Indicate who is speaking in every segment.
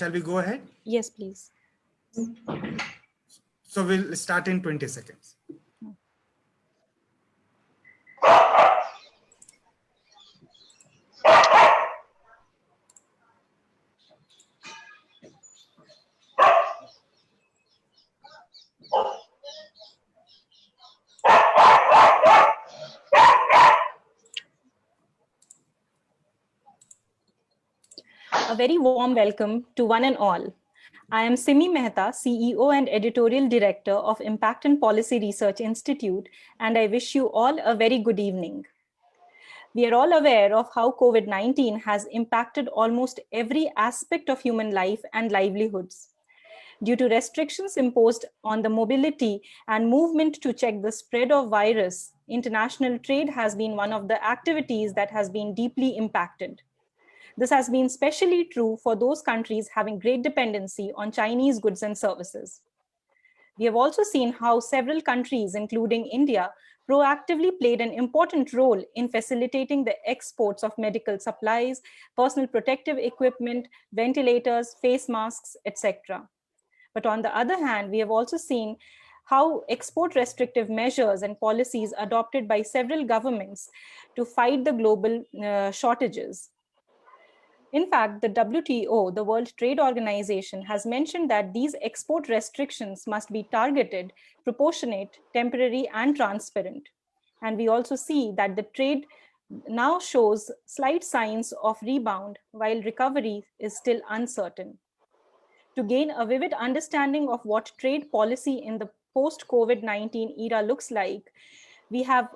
Speaker 1: Shall we go ahead?
Speaker 2: Yes, please.
Speaker 1: So we'll start in 20 seconds.
Speaker 2: A very warm welcome to one and all. I am Simi Mehta, CEO and Editorial Director of Impact and Policy Research Institute, and I wish you all a very good evening. We are all aware of how COVID-19 has impacted almost every aspect of human life and livelihoods. Due to restrictions imposed on the mobility and movement to check the spread of virus, international trade has been one of the activities that has been deeply impacted. This has been especially true for those countries having great dependency on Chinese goods and services. We have also seen how several countries, including India, proactively played an important role in facilitating the exports of medical supplies, personal protective equipment, ventilators, face masks, etc. But on the other hand, we have also seen how export restrictive measures and policies adopted by several governments to fight the global shortages. In fact, the WTO, the World Trade Organization, has mentioned that these export restrictions must be targeted, proportionate, temporary, and transparent. And we also see that the trade now shows slight signs of rebound while recovery is still uncertain. To gain a vivid understanding of what trade policy in the post-COVID-19 era looks like, we have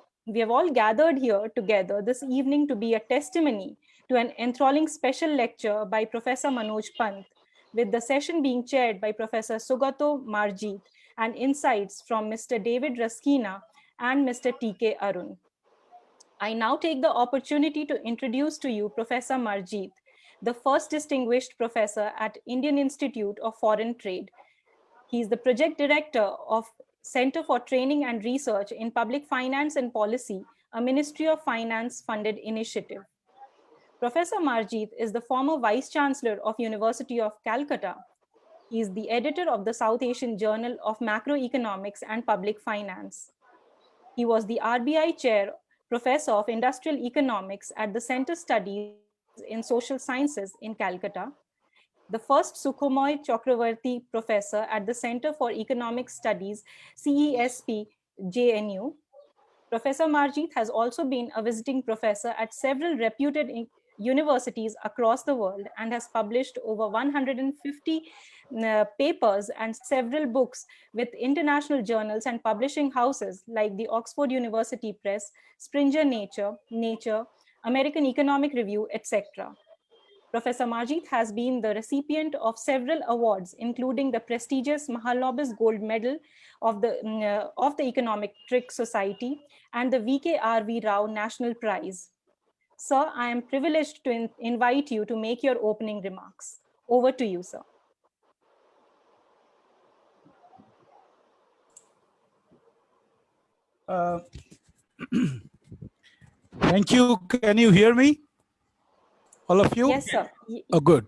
Speaker 2: all gathered here together this evening to be a testimony to an enthralling special lecture by Professor Manoj Pant, with the session being chaired by Professor Sugata Marjit and insights from Mr. David Rasquinha and Mr. T K Arun. I now take the opportunity to introduce to you Professor Marjit, the first distinguished professor at Indian Institute of Foreign Trade. He is the project director of Center for Training and Research in Public Finance and Policy, a Ministry of Finance funded initiative. Professor Marjit is the former Vice Chancellor of University of Calcutta. He is the editor of the South Asian Journal of Macroeconomics and Public Finance. He was the RBI Chair, Professor of Industrial Economics at the Center Studies in Social Sciences in Calcutta, the first Sukhomoy Chakravarti Professor at the Center for Economic Studies, CESP, JNU. Professor Marjit has also been a visiting professor at several reputed universities across the world and has published over 150 papers and several books with international journals and publishing houses like the Oxford University Press, Springer Nature, American Economic Review, etc. Professor Marjit has been the recipient of several awards, including the prestigious Mahalanobis Gold Medal of the Econometric Society and the VKRV Rao National Prize. Sir, I am privileged to invite you to make your opening remarks. Over to you, sir.
Speaker 3: Thank you. Can you hear me? All of you?
Speaker 2: Yes, sir.
Speaker 3: Oh, good.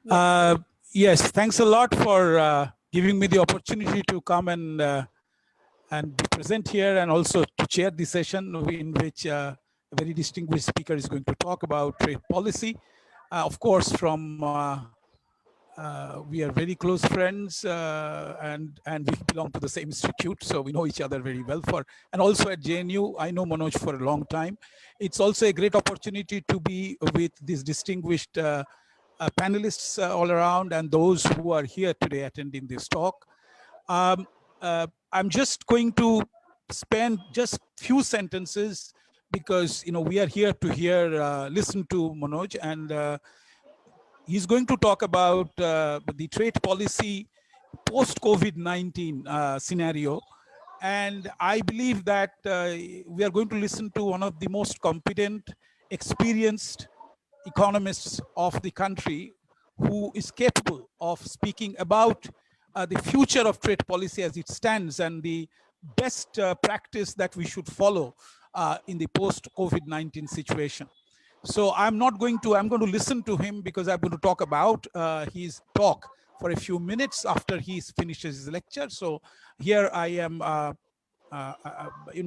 Speaker 2: Yes,
Speaker 3: yes, thanks a lot for giving me the opportunity to come and be present here and also to chair the session in which a very distinguished speaker is going to talk about trade policy. Of course, we are very close friends and we belong to the same institute, so we know each other very well. And also at JNU, I know Manoj for a long time. It's also a great opportunity to be with these distinguished panelists all around and those who are here today attending this talk. I'm just going to spend just few sentences because we are here to listen to Manoj, and he's going to talk about the trade policy post-COVID-19 scenario. And I believe that we are going to listen to one of the most competent, experienced economists of the country who is capable of speaking about the future of trade policy as it stands and the best practice that we should follow in the post-COVID-19 situation. So I'm going to listen to him because I'm going to talk about his talk for a few minutes after he finishes his lecture. So here I am,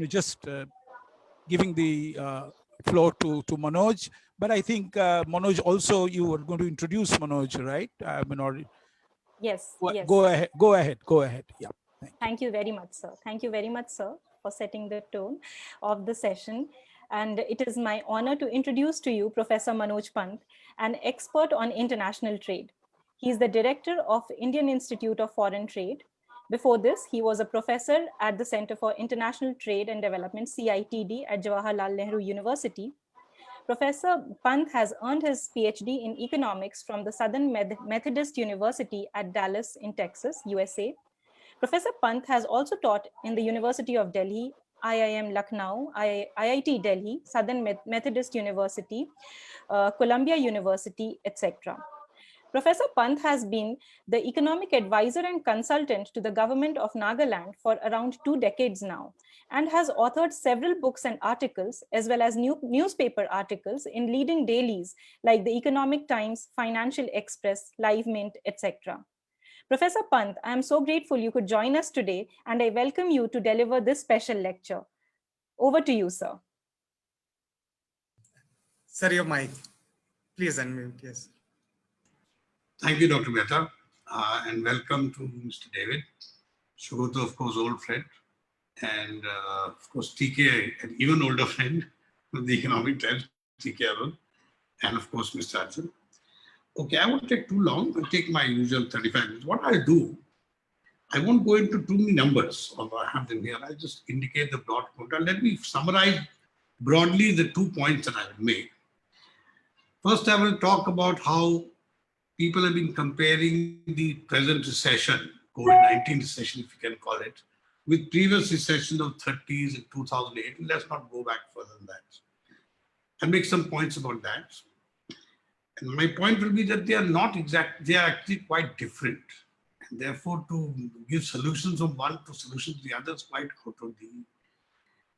Speaker 3: just giving the floor to Manoj. But I think Manoj also, you were going to introduce Manoj, right?
Speaker 2: Yes, yes.
Speaker 3: Go ahead. Yeah.
Speaker 2: Thank you very much, sir. Thank you very much, sir, for setting the tone of the session. And it is my honor to introduce to you Professor Manoj Pant, an expert on international trade. He is the director of Indian Institute of Foreign Trade. Before this, he was a professor at the Center for International Trade and Development, CITD, at Jawaharlal Nehru University. Professor Pant has earned his PhD in economics from the Southern Methodist University at Dallas in Texas, USA. Professor Pant has also taught in the University of Delhi, IIM Lucknow, IIT Delhi, Southern Methodist University, Columbia University, etc. Professor Pant has been the economic advisor and consultant to the government of Nagaland for around 2 decades now, and has authored several books and articles, as well as newspaper articles in leading dailies like the Economic Times, Financial Express, Live Mint, etc. Professor Pant, I am so grateful you could join us today, and I welcome you to deliver this special lecture. Over to you, sir.
Speaker 1: Sir, your mic. Please unmute, yes.
Speaker 4: Thank you, Dr. Mehta, and welcome to Mr. David. Sugata, of course, old friend, and of course, TK, an even older friend with the Economic Times, T K Arun, and of course, Mr. Arjun. Okay, I won't take too long. I'll take my usual 35 minutes. What I'll do, I won't go into too many numbers, although I have them here. I'll just indicate the broad quota. Let me summarize broadly the 2 points that I will make. First, I will talk about how people have been comparing the present recession, COVID-19 recession, if you can call it, with previous recession of 30s in 2008. And let's not go back further than that. I'll make some points about that. And my point will be that they are not exact, they are actually quite different. And therefore, to give solutions from one to solutions to the other is quite out of the.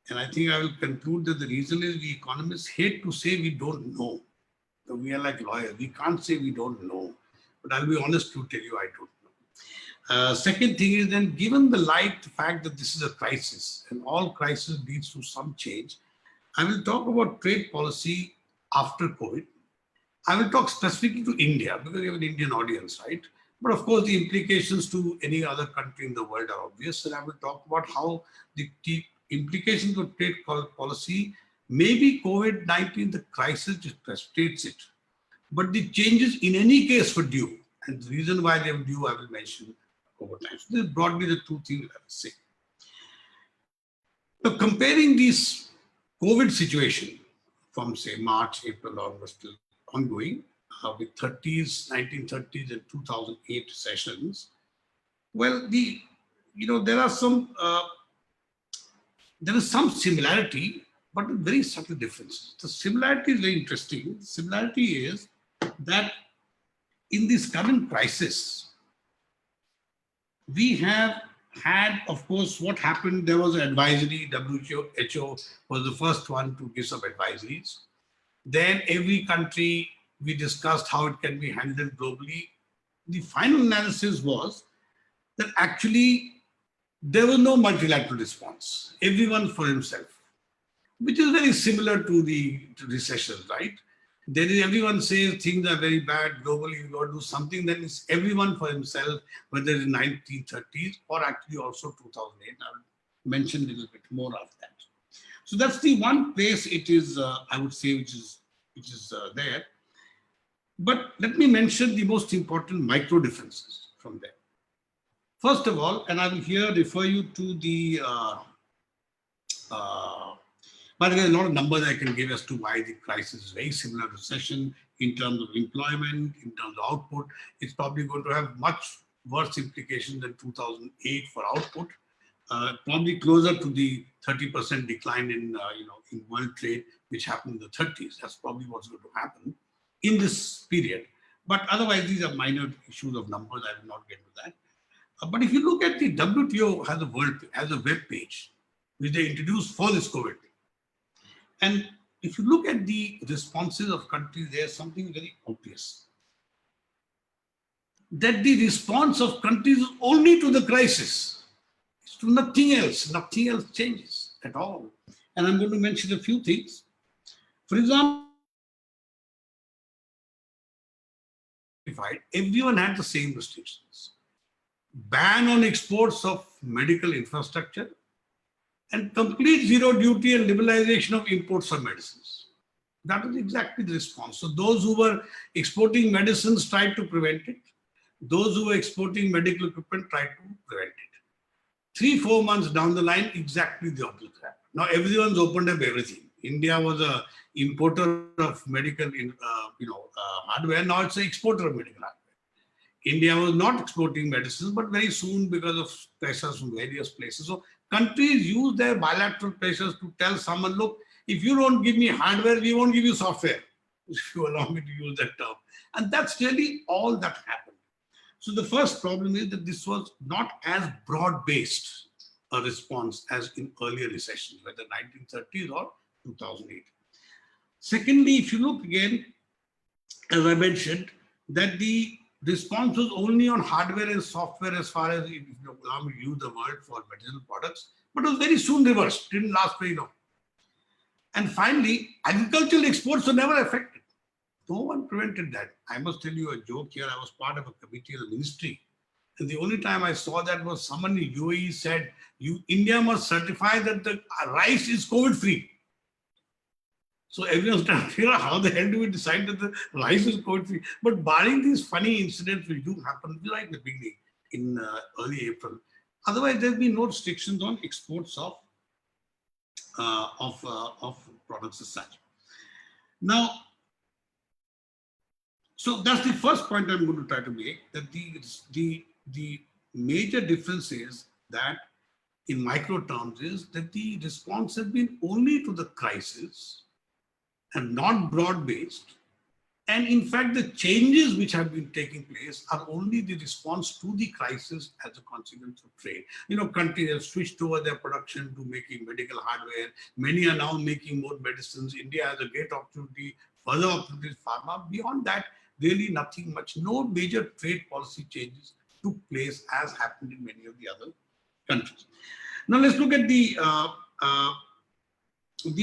Speaker 4: And I think I will conclude that the reason is we economists hate to say we don't know. So we are like lawyers. We can't say we don't know. But I'll be honest to tell you I don't know. Second thing is then, given the fact that this is a crisis and all crisis leads to some change, I will talk about trade policy after COVID. I will talk specifically to India because we have an Indian audience, right? But of course, the implications to any other country in the world are obvious. And I will talk about how the implications of trade policy, maybe COVID-19, the crisis just frustrates it. But the changes in any case were due. And the reason why they were due, I will mention over time. So this is broadly the two things I will say. So comparing this COVID situation from say March, April onwards still ongoing with 1930s and 2008 recessions. Well, there is some similarity, but very subtle differences. The similarity is very interesting. The similarity is that in this current crisis, we have had, of course, what happened, there was an advisory, WHO was the first one to give some advisories. Then every country, we discussed how it can be handled globally. The final analysis was that actually there was no multilateral response, everyone for himself, which is very similar to the recession, right? There is everyone says things are very bad globally, you got to do something, then it's everyone for himself, whether it's 1930s or actually also 2008. I'll mention a little bit more of that. So that's the one place it is, I would say, which is there. But let me mention the most important micro differences from there. First of all, and I will here refer you to the, by the way, a lot of numbers I can give as to why the crisis is very similar to recession in terms of employment, in terms of output. It's probably going to have much worse implications than 2008 for output, probably closer to the 30% decline in, in world trade, which happened in the 30s. That's probably what's going to happen in this period. But otherwise, these are minor issues of numbers. I will not get into that. But if you look at the WTO has a web page, which they introduced for this COVID. And if you look at the responses of countries, there's something very obvious. That the response of countries is only to the crisis. It's to nothing else. Nothing else changes at all. And I'm going to mention a few things. For example, everyone had the same restrictions. Ban on exports of medical infrastructure and complete zero duty and liberalization of imports of medicines. That was exactly the response. So those who were exporting medicines tried to prevent it. Those who were exporting medical equipment tried to prevent it. 3-4 months down the line, exactly the opposite happened. Now everyone's opened up everything. India was an importer of medical hardware. Now it's an exporter of medical hardware. India was not exporting medicines, but very soon, because of pressures from various places. So countries use their bilateral pressures to tell someone, look, if you don't give me hardware, we won't give you software, if you allow me to use that term. And that's really all that happened. So the first problem is that this was not as broad-based a response as in earlier recessions, whether 1930s or 2008. Secondly, if you look again, as I mentioned, that the response was only on hardware and software as far as, if you allow me to use the word, for medicinal products, but it was very soon reversed, didn't last very long. And finally, agricultural exports were never affected. No one prevented that. I must tell you a joke here. I was part of a committee of the ministry. And the only time I saw that was someone in UAE said, India must certify that the rice is COVID-free. So everyone's trying to figure out how the hell do we decide that the rice is COVID-free. But barring these funny incidents which do happen right in the beginning, in early April, otherwise there's been no restrictions on exports of products as such. Now, so that's the first point I'm going to try to make, that the major difference is that in micro terms is that the response has been only to the crisis and not broad-based. And in fact, the changes which have been taking place are only the response to the crisis as a consequence of trade. You know, countries have switched over their production to making medical hardware. Many are now making more medicines. India has a great opportunity, further opportunities, pharma. Beyond that, really nothing much. No major trade policy changes took place as happened in many of the other countries. Now let's look at the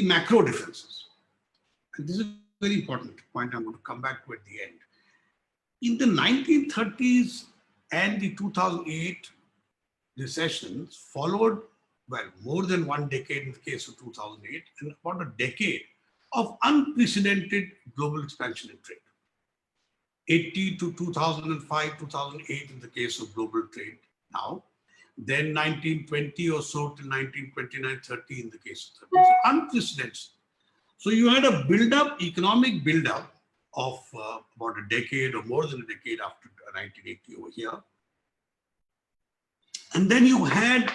Speaker 4: macro differences. And this is a very important point I'm going to come back to at the end. In the 1930s and the 2008 recessions followed, well, more than one decade in the case of 2008, and about a decade of unprecedented global expansion in trade. 80 to 2005, 2008 in the case of global trade now. Then 1920 or so till 1929, 30 in the case of 30. So unprecedented. So you had a build-up, economic build-up of about a decade or more than a decade after 1980 over here. And then you had,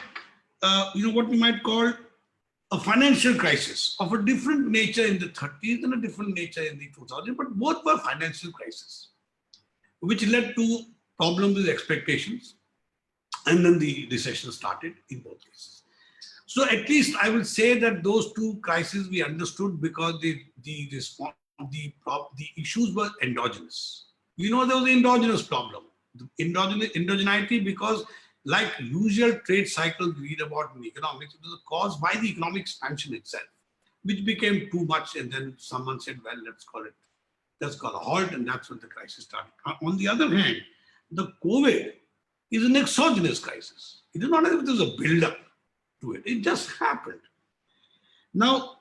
Speaker 4: what we might call a financial crisis of a different nature in the 30s and a different nature in the 2000s, but both were financial crises, which led to problems with expectations. And then the recession started in both cases. So at least I will say that those two crises we understood because the issues were endogenous. There was an endogenous problem. Endogeneity, because like usual trade cycles we read about in economics, it was caused by the economic expansion itself, which became too much. And then someone said, well, let's call a halt. And that's when the crisis started. On the other hand, the COVID is an exogenous crisis. It is not as if there's a build-up to it. It just happened. Now,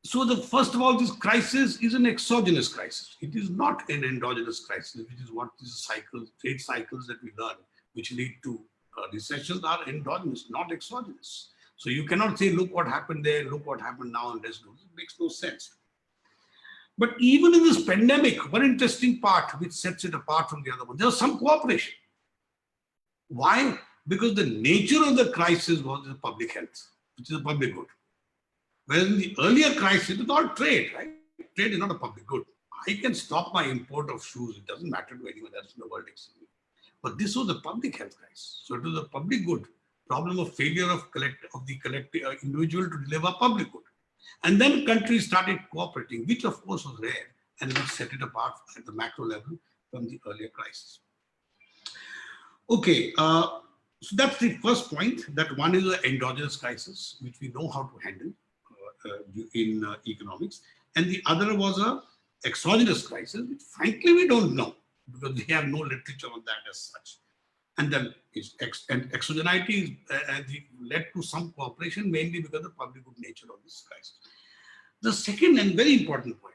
Speaker 4: so first of all, this crisis is an exogenous crisis. It is not an endogenous crisis, which is what these cycles, trade cycles that we learn, which lead to recessions, are endogenous, not exogenous. So you cannot say, look what happened there, look what happened now, and let's do this. It makes no sense. But even in this pandemic, one interesting part which sets it apart from the other one, there was some cooperation. Why? Because the nature of the crisis was the public health, which is a public good. Whereas in the earlier crisis, it was all trade, right? Trade is not a public good. I can stop my import of shoes. It doesn't matter to anyone else in the world except me. But this was a public health crisis. So it was a public good, problem of failure of the collective individual to deliver public good. And then countries started cooperating, which of course was rare, and which set it apart at the macro level from the earlier crisis. Okay, so that's the first point, that one is an endogenous crisis, which we know how to handle in economics. And the other was a exogenous crisis, which frankly we don't know, because we have no literature on that as such. And then exogenity led to some cooperation, mainly because of the public good nature of this crisis. The second and very important point,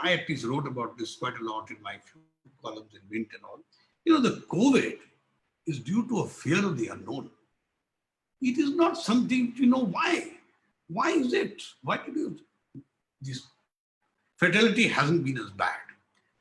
Speaker 4: I at least wrote about this quite a lot in my few columns in Mint and all. The COVID is due to a fear of the unknown. It is not something, why? Why is it? Why did this fatality hasn't been as bad?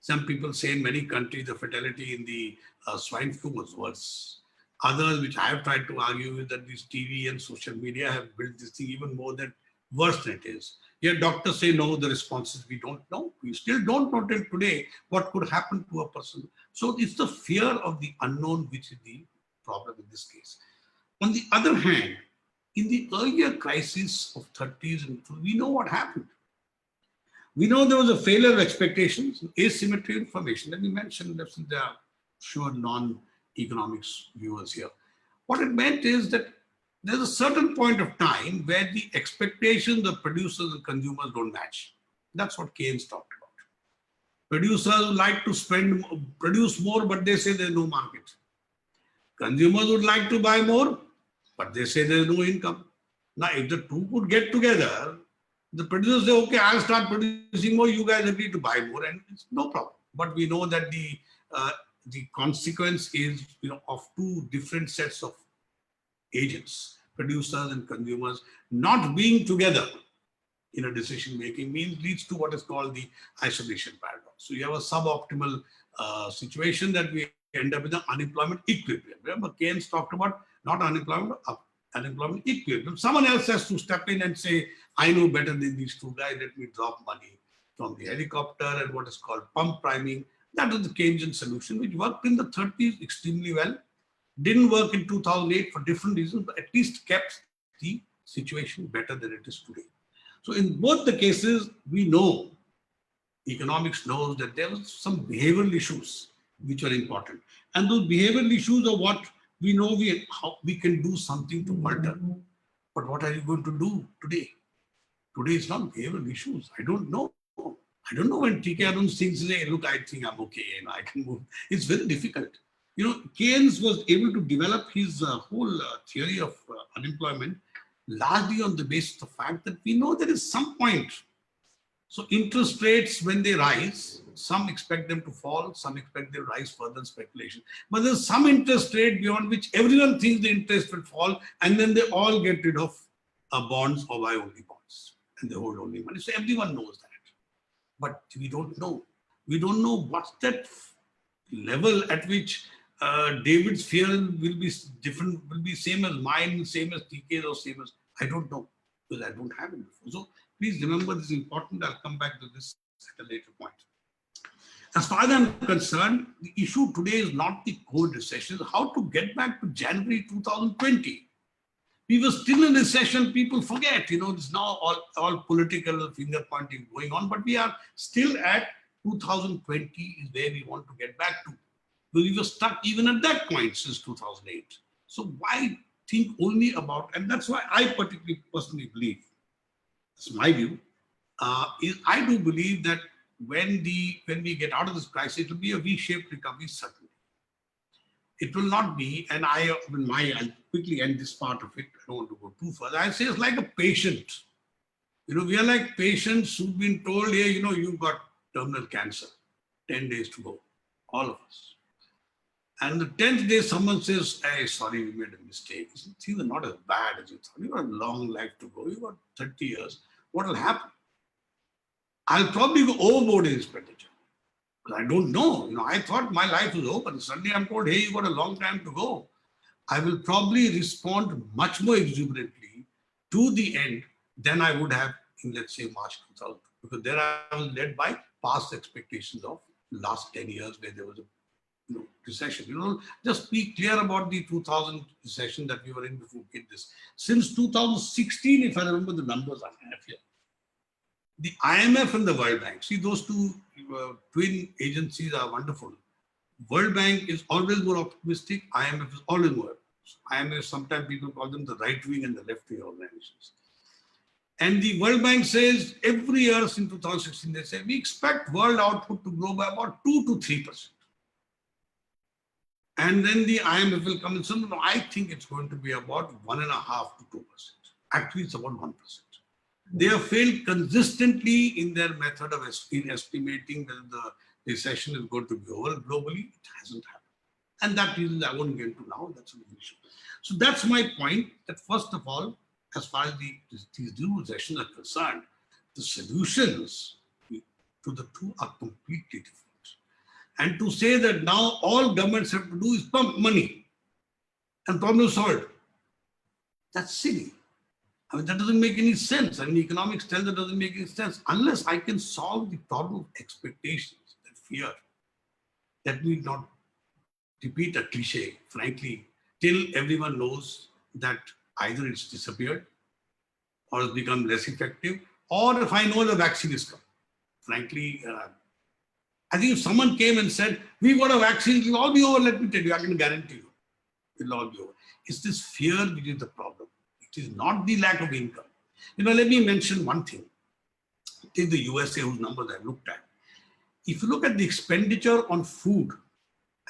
Speaker 4: Some people say in many countries, the fatality in the swine flu was worse. Others, which I have tried to argue, is that this TV and social media have built this thing even more than worse than it is. Yet doctors say no, the responses we don't know. We still don't know till today what could happen to a person. So it's the fear of the unknown which is the problem in this case. On the other hand, in the earlier crisis of 30s and we know what happened. We know there was a failure of expectations, asymmetry information. Let me mention that since there are sure non-economics viewers here. What it meant is that there's a certain point of time where the expectations of producers and consumers don't match. That's what Keynes talked about. Producers like to produce more, but they say there's no market. Consumers would like to buy more, but they say there's no income. Now, if the two could get together, the producers say, okay, I'll start producing more, you guys agree to buy more, and it's no problem. But we know that the consequence is, of two different sets of agents, producers and consumers, not being together in a decision-making leads to what is called the isolation paradox. So you have a suboptimal situation that we end up with an unemployment equilibrium. Remember, Keynes talked about not unemployment, unemployment equilibrium. Someone else has to step in and say, I know better than these two guys, let me drop money from the helicopter and what is called pump priming. That was the Keynesian solution, which worked in the 30s extremely well. Didn't work in 2008 for different reasons, but at least kept the situation better than it is today. So in both the cases, we know, economics knows that there was some behavioral issues which are important. And those behavioral issues are what we know how we can do something to alter. But what are you going to do today? Today is not behavioral issues. I don't know. I don't know when T K Arun thinks, hey, look, I think I'm okay and I can move. It's very difficult. Keynes was able to develop his whole theory of unemployment largely on the basis of the fact that we know there is some point. So interest rates, when they rise, some expect them to fall, some expect them to rise further in speculation. But there's some interest rate beyond which everyone thinks the interest will fall, and then they all get rid of bonds or buy only bonds, and they hold only money. So everyone knows that. But we don't know. We don't know what's that level at which David's fear will be different, will be same as mine, same as TK's, or same as, I don't know, because I don't have it before. So please remember this is important. I'll come back to this at a later point. As far as I'm concerned, the issue today is not the COVID recession, how to get back to January 2020. We were still in recession, people forget, it's now all political finger pointing going on, but we are still at 2020 is where we want to get back to. We were stuck even at that point since 2008. So why think only about, and that's why I personally believe, it's my view, is I do believe that when we get out of this crisis, it will be a V-shaped recovery, certainly. It will not be, and I'll quickly end this part of it, I don't want to go too further. I say it's like a patient. We are like patients who've been told, hey, you've got terminal cancer, 10 days to go, all of us. And the 10th day, someone says, hey, sorry, we made a mistake. Things are not as bad as you thought. You've got a long life to go. You've got 30 years. What will happen? I'll probably go overboard in expenditure. Because I don't know. I thought my life was over. Suddenly I'm told, hey, you've got a long time to go. I will probably respond much more exuberantly to the end than I would have in, let's say, March 2000. Because there I was led by past expectations of last 10 years where there was a recession. Just be clear about the 2000 recession that we were in before we did this. Since 2016, if I remember the numbers I have here, The IMF and the World Bank, see, those two twin agencies are wonderful. World Bank is always more optimistic. IMF is always more. IMF, sometimes people call them the right wing and the left wing organizations. And the World Bank says every year since 2016, they say, we expect world output to grow by about 2 to 3%. And then the IMF will come and say, no, I think it's going to be about 1.5 to 2%. Actually, it's about 1%. They have failed consistently in their method of estimating whether the recession is going to be over globally. It hasn't happened. And that reason I won't get into now. That's an issue. So that's my point, that first of all, as far as these new recessions are concerned, the solutions to the two are completely different. And to say that now all governments have to do is pump money and problem is solved, that's silly. I mean, that doesn't make any sense. I mean, economics tells that doesn't make any sense. Unless I can solve the problem of expectations, that fear, let me not repeat a cliche, frankly, till everyone knows that either it's disappeared or it's become less effective, or if I know the vaccine is coming. Frankly, I think if someone came and said, we've got a vaccine, it'll all be over, let me tell you, I can guarantee you, it'll all be over. It's this fear which is the problem. It is not the lack of income. You know, let me mention one thing. Take the USA, whose numbers I've looked at. If you look at the expenditure on food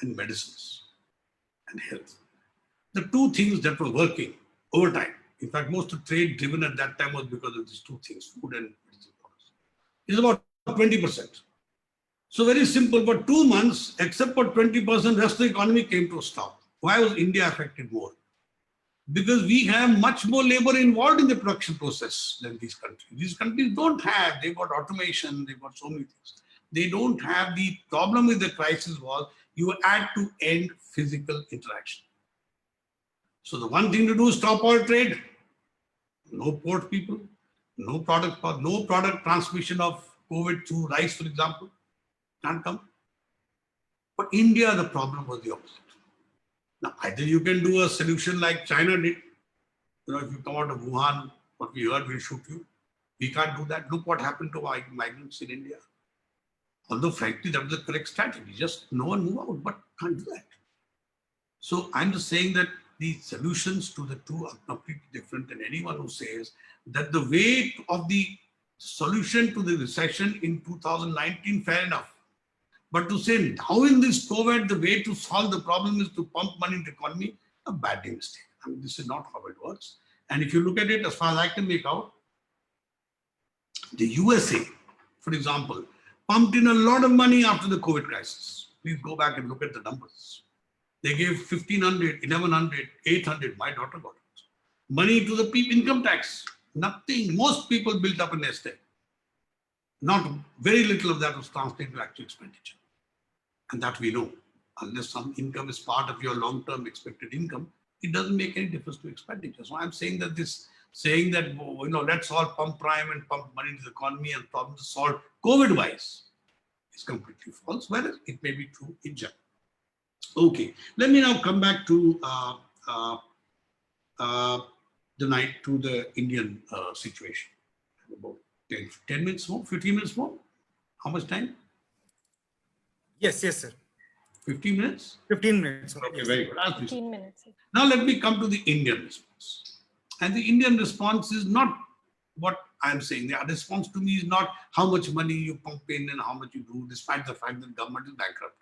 Speaker 4: and medicines and health, the two things that were working over time, in fact, most of the trade driven at that time was because of these two things, food and medicine products, is about 20%. So very simple, for 2 months, except for 20%, the rest of the economy came to a stop. Why was India affected more? Because we have much more labor involved in the production process than these countries. These countries don't have, they've got automation, they've got so many things. They don't have. The problem with the crisis was you had to end physical interaction. So the one thing to do is stop all trade, no port people, no product transmission of COVID through rice, for example, can't come. For India, the problem was the opposite. Now, either you can do a solution like China did. You know, if you come out of Wuhan, what we heard, we'll shoot you. We can't do that. Look what happened to migrants in India. Although, frankly, that was the correct strategy. Just no one move out, but can't do that. So I'm just saying that the solutions to the two are completely different, and anyone who says that the way of the solution to the recession in 2019, fair enough. But to say now in this COVID, the way to solve the problem is to pump money into the economy, a bad mistake. I mean, this is not how it works. And if you look at it, as far as I can make out, the USA, for example, pumped in a lot of money after the COVID crisis. Please go back and look at the numbers. They gave 1,500, 1,100, 800, my daughter got it. Money to the people, income tax, nothing. Most people built up a nest egg. Not very little of that was translated to actual expenditure. And that we know, unless some income is part of your long-term expected income, it doesn't make any difference to expenditure. So I'm saying that saying that, you know, let's all pump prime and pump money into the economy and problems solved COVID-wise is completely false, whereas it may be true in general. Okay, let me now come back to the Indian situation. About 10 minutes more, 15 minutes more. How much time?
Speaker 1: Yes, sir.
Speaker 4: 15 minutes?
Speaker 1: 15 minutes.
Speaker 4: Okay,
Speaker 1: Yes.
Speaker 4: very good.
Speaker 2: 15 minutes.
Speaker 4: Now let me come to the Indian response. And the Indian response is not what I'm saying. The response to me is not how much money you pump in and how much you do, despite the fact that government is bankrupt.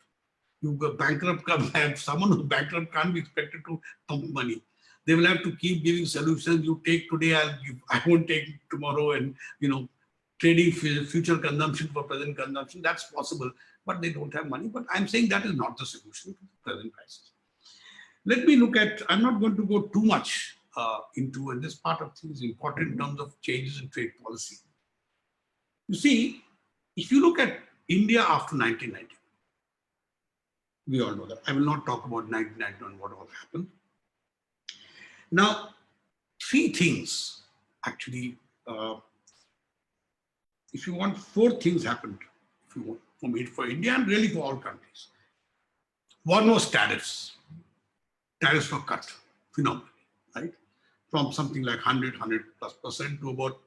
Speaker 4: You go bankrupt, someone who's bankrupt can't be expected to pump money. They will have to keep giving solutions. You take today, I won't take tomorrow, and trading future consumption for present consumption. That's possible, but they don't have money. But I'm saying that is not the solution to the present crisis. Let me look at, I'm not going to go too much into, and this part of things is important in terms of changes in trade policy. You see, if you look at India after 1990, we all know that. I will not talk about 1991, what all happened. Now, three things actually, if you want, four things happened, if you want, for India and really for all countries. One was tariffs. Tariffs were cut phenomenally, right? From something like 100+ percent to about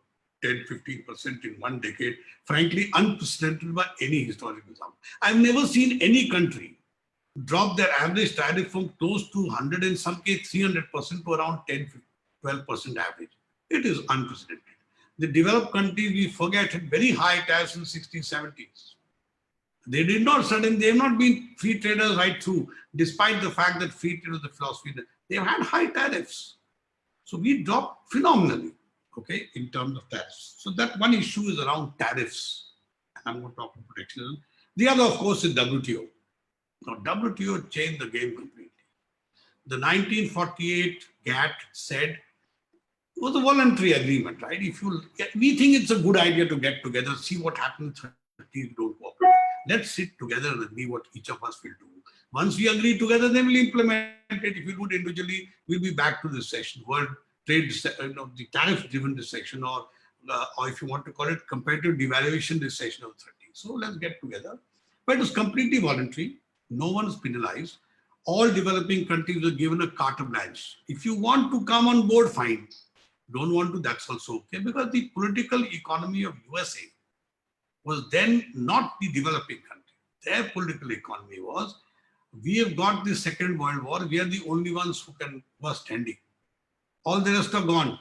Speaker 4: 10, 15% in one decade, frankly, unprecedented by any historical example. I've never seen any country drop their average tariff from close to 100, in some case 300% to around 10, 12% average. It is unprecedented. The developed countries, we forget, had very high tariffs in the 60s, 70s. They did not suddenly, they have not been free traders right through, despite the fact that free trade was the philosophy. They've had high tariffs. So we dropped phenomenally, okay, in terms of tariffs. So that one issue is around tariffs. I'm going to talk about protectionism. The other, of course, is WTO. Now, WTO changed the game completely. The 1948 GATT said, it was a voluntary agreement, right? We think it's a good idea to get together, see what happens if we don't cooperate. Let's sit together and agree what each of us will do. Once we agree together, then we'll implement it. If we do it individually, we'll be back to this session, world trade, the tariff-driven recession, or if you want to call it competitive devaluation recession of 30. So let's get together. But it was completely voluntary. No one is penalized. All developing countries were given a carte blanche. If you want to come on board, fine. Don't want to, that's also okay. Because the political economy of USA was then not the developing country. Their political economy was, we have got the Second World War. We are the only ones who are standing. All the rest are gone.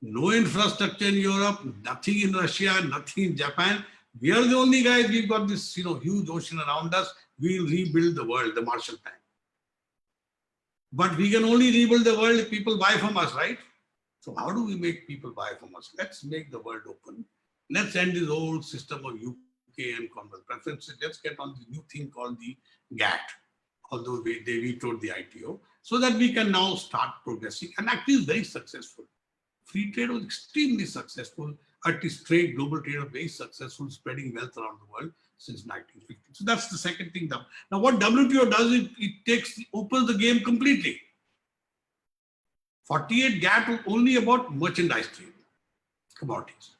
Speaker 4: No infrastructure in Europe, nothing in Russia, nothing in Japan. We are the only guys. We've got this, huge ocean around us. We'll rebuild the world, the Marshall Plan. But we can only rebuild the world if people buy from us, right? So how do we make people buy from us? Let's make the world open. Let's end this old system of UK and Commonwealth preferences. Let's get on this new thing called the GATT, although they vetoed the ITO, so that we can now start progressing. And actually, it's very successful. Free trade was extremely successful. Artist trade, global trade was very successful, spreading wealth around the world since 1950. So that's the second thing. Now, what WTO does, it opens the game completely. 48 GATT was only about merchandise trade, commodities.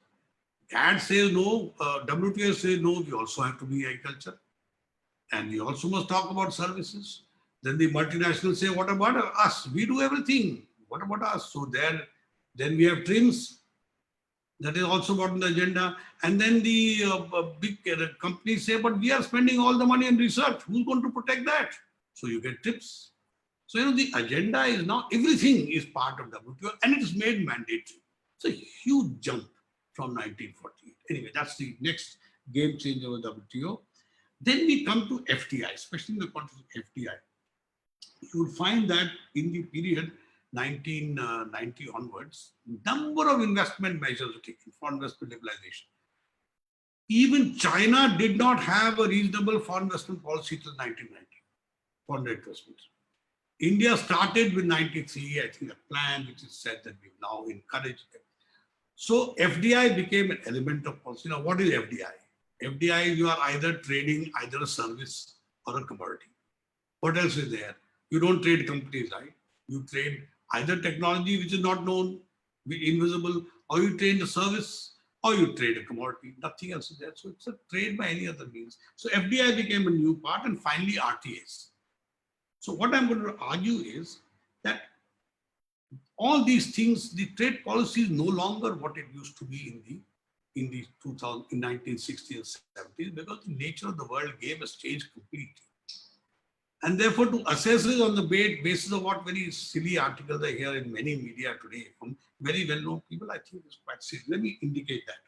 Speaker 4: GATT says no, WTO says no, we also have to be agriculture. And we also must talk about services. Then the multinationals say, what about us? We do everything. What about us? So then we have trims. That is also on the agenda. And then the big companies say, but we are spending all the money on research. Who's going to protect that? So you get tips. So, the agenda is now, everything is part of WTO, and it is made mandatory. It's a huge jump from 1948. Anyway, that's the next game changer of WTO. Then we come to FDI, especially in the context of FDI. You will find that in the period 1990 onwards, number of investment measures were taken for investment liberalization. Even China did not have a reasonable foreign investment policy till 1990, foreign investment. India started with 93, I think, a plan which is said that we've now encouraged them. So FDI became an element of policy. Now, what is FDI? FDI, you are either trading either a service or a commodity. What else is there? You don't trade companies, right? You trade either technology which is not known, invisible, or you trade a service, or you trade a commodity. Nothing else is there. So it's a trade by any other means. So FDI became a new part, and finally RTAs. So what I'm going to argue is that all these things, the trade policy is no longer what it used to be in the 1960s and 70s, because the nature of the world game has changed completely. And therefore, to assess it on the basis of what very silly articles I hear in many media today from very well-known people, I think is quite silly. Let me indicate that.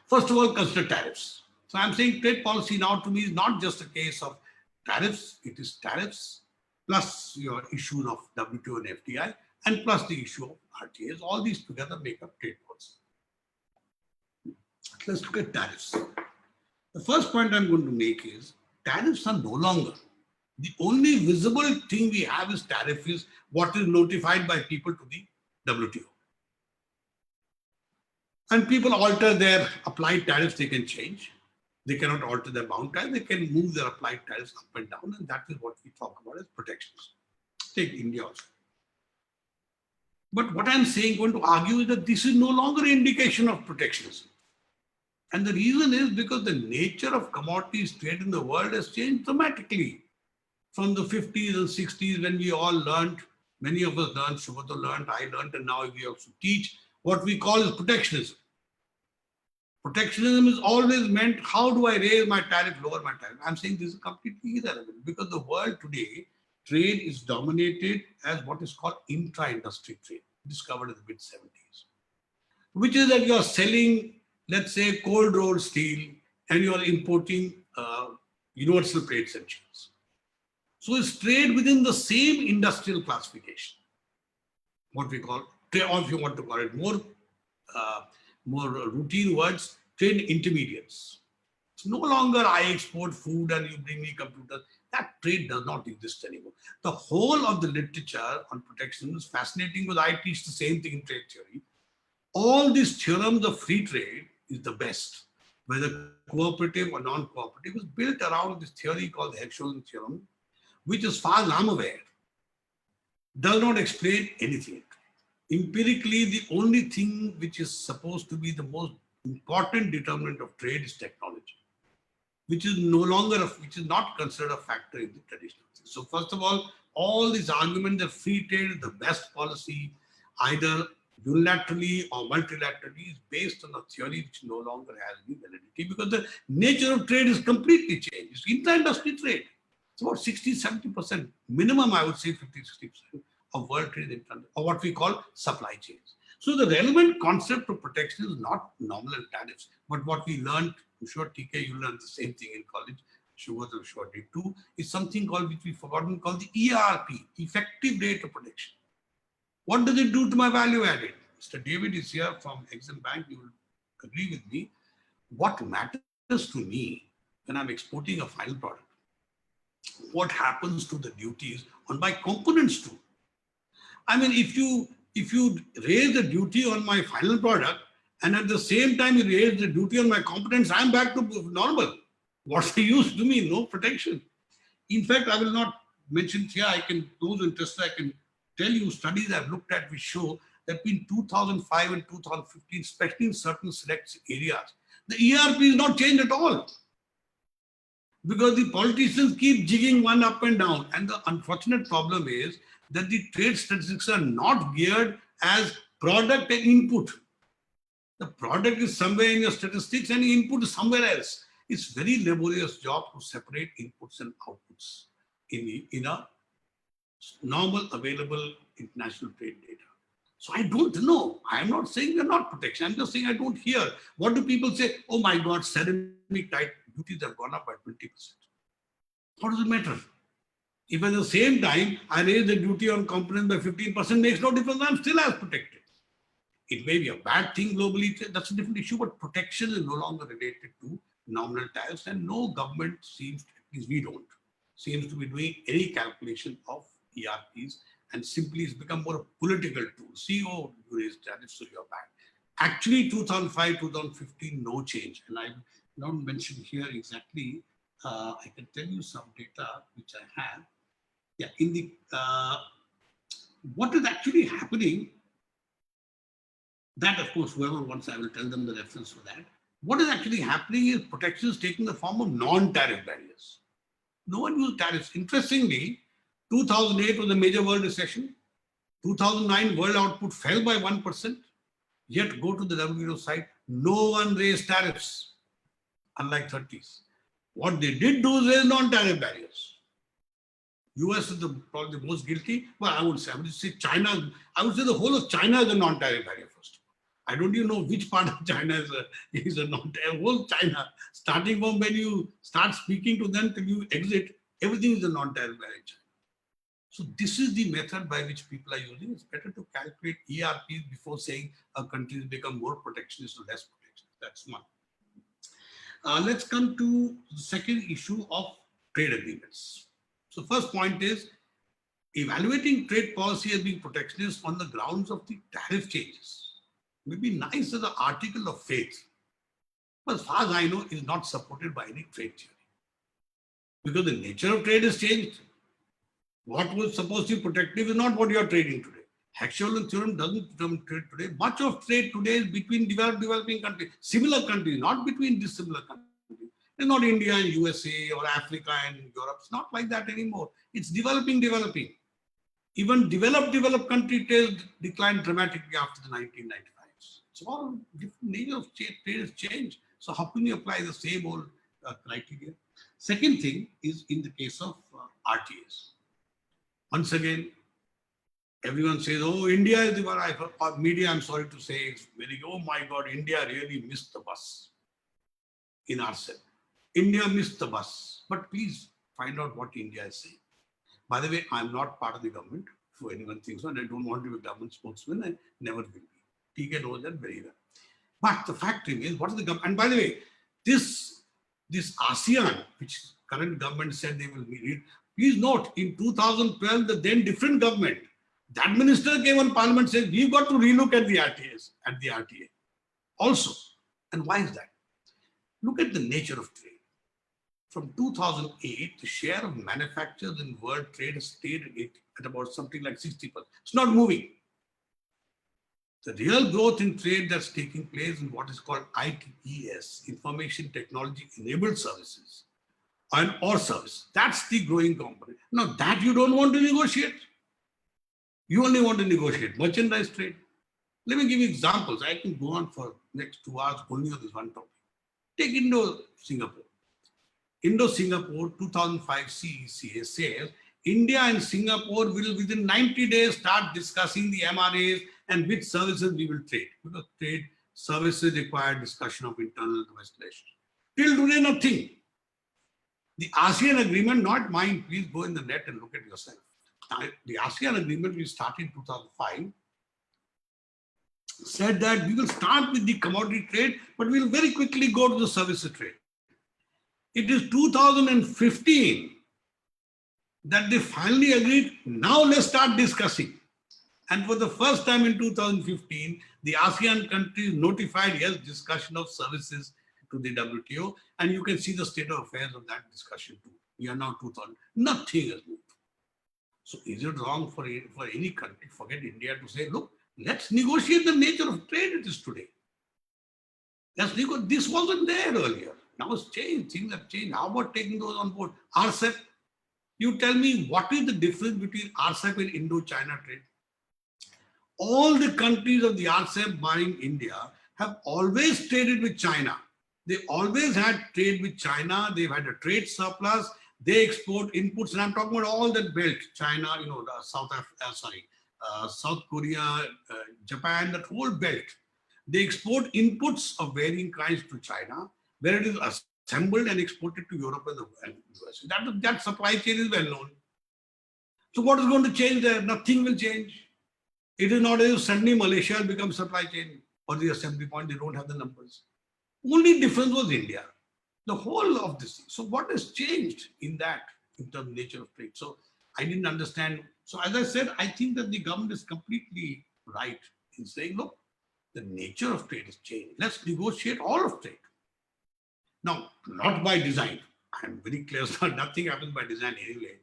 Speaker 4: First of all, consider tariffs. So I'm saying trade policy now to me is not just a case of tariffs, it is tariffs plus your issues of WTO and FDI and plus the issue of RTAs. All these together make up trade policy. Let's look at tariffs. The first point I'm going to make is tariffs are no longer. The only visible thing we have is tariff is what is notified by people to the WTO. And people alter their applied tariffs, they can change. They cannot alter their bound tariffs, they can move their applied tariffs up and down, and that is what we talk about as protections. Take India also. But what I'm saying, going to argue is that this is no longer an indication of protectionism. And the reason is because the nature of commodities trade in the world has changed dramatically. From the 50s and 60s when we all learned, many of us learned, Sugata learned, I learned, and now we also teach what we call is protectionism. Protectionism is always meant, how do I raise my tariff, lower my tariff? I'm saying this is completely irrelevant because the world today, trade is dominated as what is called intra-industry trade, discovered in the mid-70s, which is that you are selling, let's say, cold rolled steel and you are importing universal plate essentials. So it's trade within the same industrial classification, what we call, or if you want to call it more routine words, trade intermediates. It's no longer I export food and you bring me computers. That trade does not exist anymore. The whole of the literature on protection is fascinating because I teach the same thing in trade theory. All these theorems of free trade is the best, whether cooperative or non-cooperative, is built around this theory called the Herschel theorem, which, as far as I'm aware, does not explain anything. Empirically, the only thing which is supposed to be the most important determinant of trade is technology, which is not considered a factor in the traditional thing. So first of all this argument that free trade is the best policy, either unilaterally or multilaterally, is based on a theory which no longer has any validity because the nature of trade is completely changed. It's intra-industry trade. It's about 60-70%, minimum I would say 50-60% of world trade or what we call supply chains. So the relevant concept of protection is not nominal tariffs, but what we learned, I'm sure TK, you learned the same thing in college, Sugata I'm sure did too, is something called, which we've forgotten, called the ERP, effective rate of protection. What does it do to my value added? Mr. David is here from EXIM Bank, you will agree with me. What matters to me when I'm exporting a final product, what happens to the duties on my components too? I mean, if you raise the duty on my final product and at the same time you raise the duty on my components, I'm back to normal. What's the use to me? No protection. In fact, I will not mention here, those interested, I can tell you studies I've looked at which show that between 2005 and 2015, especially in certain select areas, the ERP is not changed at all. Because the politicians keep jigging one up and down. And the unfortunate problem is that the trade statistics are not geared as product and input. The product is somewhere in your statistics and the input is somewhere else. It's very laborious job to separate inputs and outputs in a normal available international trade data. So I don't know. I'm not saying they're not protection. I'm just saying I don't hear. What do people say? Oh my God, ceramic type duties have gone up by 20%. What does it matter? If at the same time I raise the duty on components by 15%, makes no difference. I'm still as protected. It may be a bad thing globally. That's a different issue, but protection is no longer related to nominal tariffs, and no government seems, at least we don't, seems to be doing any calculation of ERPs, and simply it's become more a political tool. See, oh, you raise tariffs, so you're bad. Actually, 2005, 2015, no change. And I don't mention here exactly. I can tell you some data which I have. Yeah, in the what is actually happening, that of course, whoever wants, I will tell them the reference for that. What is actually happening is protection is taking the form of non-tariff barriers. No one used tariffs. Interestingly, 2008 was a major world recession. 2009, world output fell by 1%. Yet go to the WTO site, no one raised tariffs, unlike 30s. What they did do is raise non-tariff barriers. US is probably the most guilty. Well, I would say China. I would say the whole of China is a non-tariff barrier first. I don't even know which part of China is a non-tariff. Whole China, starting from when you start speaking to them till you exit, everything is a non-tariff barrier in China. So this is the method by which people are using. It's better to calculate ERPs before saying a country has become more protectionist or less protectionist. That's one. Let's come to the second issue of trade agreements. So first point is evaluating trade policy as being protectionist on the grounds of the tariff changes. May be nice as an article of faith, but as far as I know, is not supported by any trade theory. Because the nature of trade has changed. What was supposed to be protective is not what you are trading today. Herschel theorem doesn't determine trade today. Much of trade today is between developing countries, similar countries, not between dissimilar countries. It's not India and USA or Africa and Europe. It's not like that anymore. It's developing. Even developed country trade declined dramatically after the 1995s. It's all different nature of trade has changed. So how can you apply the same old criteria? Second thing is in the case of RTAs. Once again, everyone says, oh, India is the one. Media, I'm sorry to say, is very, oh my God, India really missed the bus in RCEP. India missed the bus. But please find out what India is saying. By the way, I'm not part of the government, if anyone thinks so, and I don't want to be a government spokesman. I never will be. TK knows that very well. But the fact remains, what is the government? And by the way, this ASEAN, which current government said they will meet, please note, in 2012, the then different government, that minister came on parliament and said, we've got to relook at the RTAs, at the RTA also. And why is that? Look at the nature of trade. From 2008, the share of manufacturers in world trade has stayed at about something like 60%. It's not moving. The real growth in trade that's taking place in what is called ITES, Information Technology Enabled Services, or service. That's the growing component. Now that you don't want to negotiate. You only want to negotiate merchandise trade. Let me give you examples. I can go on for next 2 hours only on this one topic. Take Indo-Singapore. Indo-Singapore 2005 CECA says India and Singapore will within 90 days start discussing the MRAs and which services we will trade. Because trade services require discussion of internal domestic relations. Till today, nothing. The ASEAN agreement, not mine, please go in the net and look at yourself. The ASEAN agreement we started in 2005 said that we will start with the commodity trade, but we will very quickly go to the services trade. It is 2015 that they finally agreed, now let's start discussing. And for the first time in 2015, the ASEAN countries notified, yes, discussion of services to the WTO, and you can see the state of affairs of that discussion too. We are now 2000, nothing has moved. So is it wrong for any country, forget India, to say, look, let's negotiate the nature of trade it is today. This wasn't there earlier. Now it's changed, things have changed. How about taking those on board? RCEP, you tell me what is the difference between RCEP and Indo-China trade? All the countries of the RCEP barring India have always traded with China. They always had trade with China. They've had a trade surplus. They export inputs, and I'm talking about all that belt, China, South Korea, Japan, that whole belt. They export inputs of varying kinds to China, where it is assembled and exported to Europe and the US. That supply chain is well known. So what is going to change there? Nothing will change. It is not as if suddenly Malaysia will become supply chain or the assembly point. They don't have the numbers. Only difference was India. The whole of this. So what has changed in that, in terms of nature of trade? So I didn't understand. So as I said, I think that the government is completely right in saying, look, the nature of trade has changed. Let's negotiate all of trade. Now, not by design. I'm very clear, nothing happens by design anyway.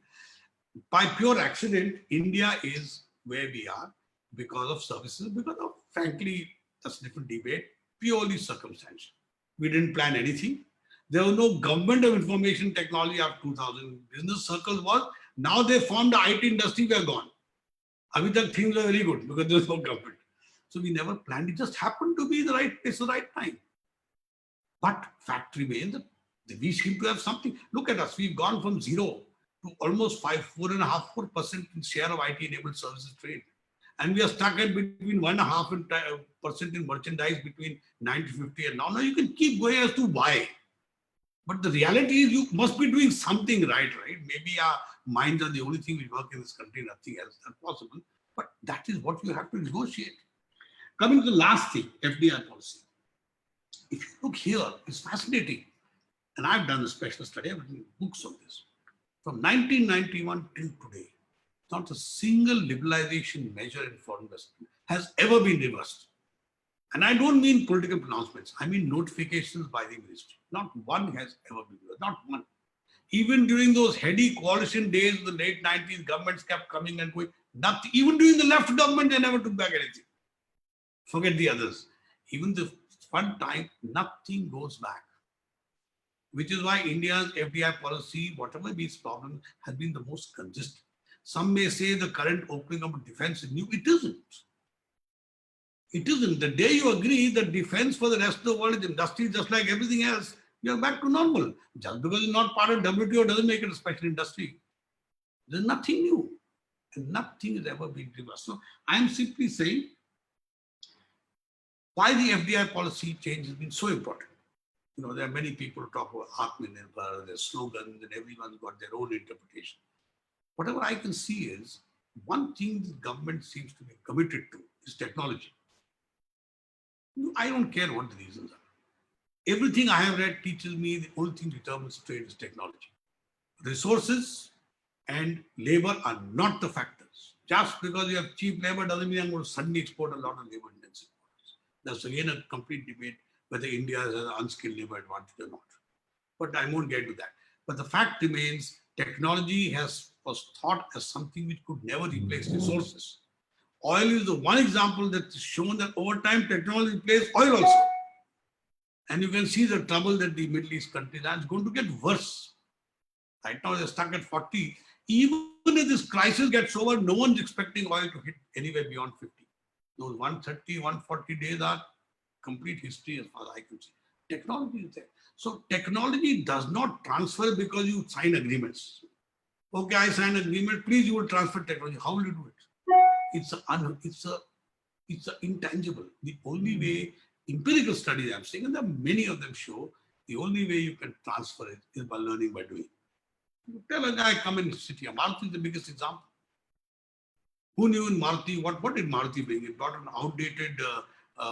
Speaker 4: By pure accident, India is where we are because of services, because of, frankly, that's a different debate, purely circumstantial. We didn't plan anything. There was no government of information technology after 2000. Business circles was, now they formed the IT industry, we are gone. Abhi tak things are very good because there was no government. So we never planned, it just happened to be the right place, the right time. But fact remains that we seem to have something. Look at us, we've gone from 0 to almost 4% in share of IT-enabled services trade. And we are stuck at between 1.5% in merchandise between 1950 and now. Now you can keep going as to why. But the reality is you must be doing something right? Maybe our minds are the only thing we work in this country, nothing else is possible. But that is what you have to negotiate. Coming to the last thing, FDI policy. If you look here, it's fascinating. And I've done a special study, I've written books on this. From 1991 till today, not a single liberalization measure in foreign investment has ever been reversed. And I don't mean political pronouncements, I mean notifications by the ministry. Not one has ever been reversed, not one. Even during those heady coalition days of the late 90s, governments kept coming and going. Nothing, even during the left government, they never took back anything. Forget the others. Even the fun time, nothing goes back. Which is why India's FDI policy, whatever be its problem, has been the most consistent. Some may say the current opening of defense is new. It isn't. It isn't. The day you agree that defense for the rest of the world is industry just like everything else, you're back to normal. Just because it's not part of WTO doesn't make it a special industry. There's nothing new. And nothing has ever been reversed. So I'm simply saying why the FDI policy change has been so important. There are many people who talk about Atmanirbhar, their slogans, and everyone's got their own interpretation. Whatever I can see is one thing the government seems to be committed to is technology. I don't care what the reasons are. Everything I have read teaches me the only thing determines trade is technology. Resources and labor are not the factors. Just because you have cheap labor doesn't mean I'm going to suddenly export a lot of labor intensive products. That's again a complete debate whether India has an unskilled labor advantage or not. But I won't get into that. But the fact remains, technology was thought as something which could never replace resources. Oil is the one example that has shown that over time technology replaced oil also. And you can see the trouble that the Middle East countries are. It's going to get worse. Right now they're stuck at 40. Even if this crisis gets over, no one's expecting oil to hit anywhere beyond 50. Those 130, 140 days are complete history as far as I can see. Technology is there. So technology does not transfer because you sign agreements. Okay, I sign an agreement, please you will transfer technology. How will you do it? It's a intangible. The only way, empirical studies I'm saying, and there are many of them show, the only way you can transfer it is by learning by doing. You tell a guy, come in city. Maruti is the biggest example. Who knew in Maruti, what did Maruti bring? It brought an outdated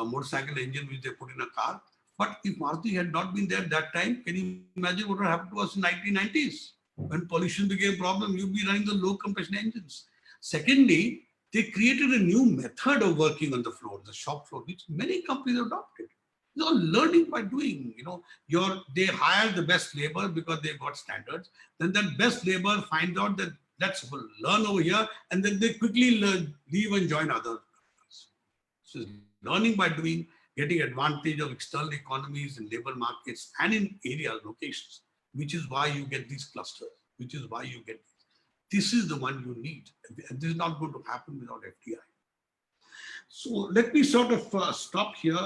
Speaker 4: motorcycle engine which they put in a car. But if Maruti had not been there at that time, can you imagine what would happen to us in 1990s? When pollution became a problem, you'd be running the low compression engines. Secondly, they created a new method of working on the floor, the shop floor, which many companies adopted. It's all learning by doing. They hire the best labor because they've got standards. Then that best labor finds out that let's learn over here, and then they quickly leave and join other companies. So it's learning by doing, getting advantage of external economies and labor markets and in areas, locations, which is why you get these clusters, which is why you get this is the one you need. And this is not going to happen without FDI. So let me sort of stop here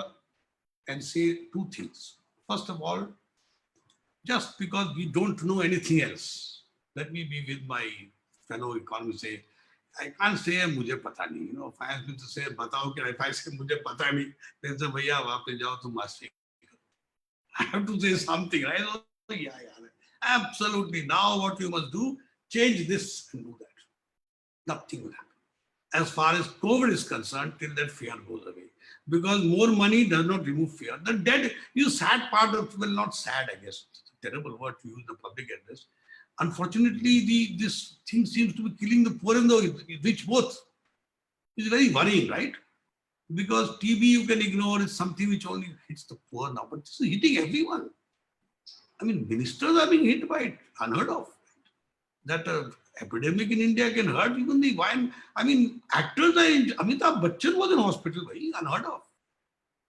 Speaker 4: and say two things. First of all, just because we don't know anything else, let me be with my fellow economists say, I can't say mujhe pata nahi. If I ask me to say batao kya, if I say mujhe pata nahi, then say bhaiya wapas jao tum masteri. I have to say something, right? Oh, yeah, absolutely. Now what you must do, change this and do that. Nothing will happen. As far as COVID is concerned, till that fear goes away. Because more money does not remove fear. The dead, sad part of, well, not sad, I guess. It's a terrible word to use in the public address. Unfortunately, this thing seems to be killing the poor and the rich both. It's very worrying, right? Because TB you can ignore, it's something which only hits the poor now, but this is hitting everyone. I mean, ministers are being hit by it, unheard of. That epidemic in India can hurt even the wine. I mean, actors are, Amitabh Bachchan was in hospital, unheard of.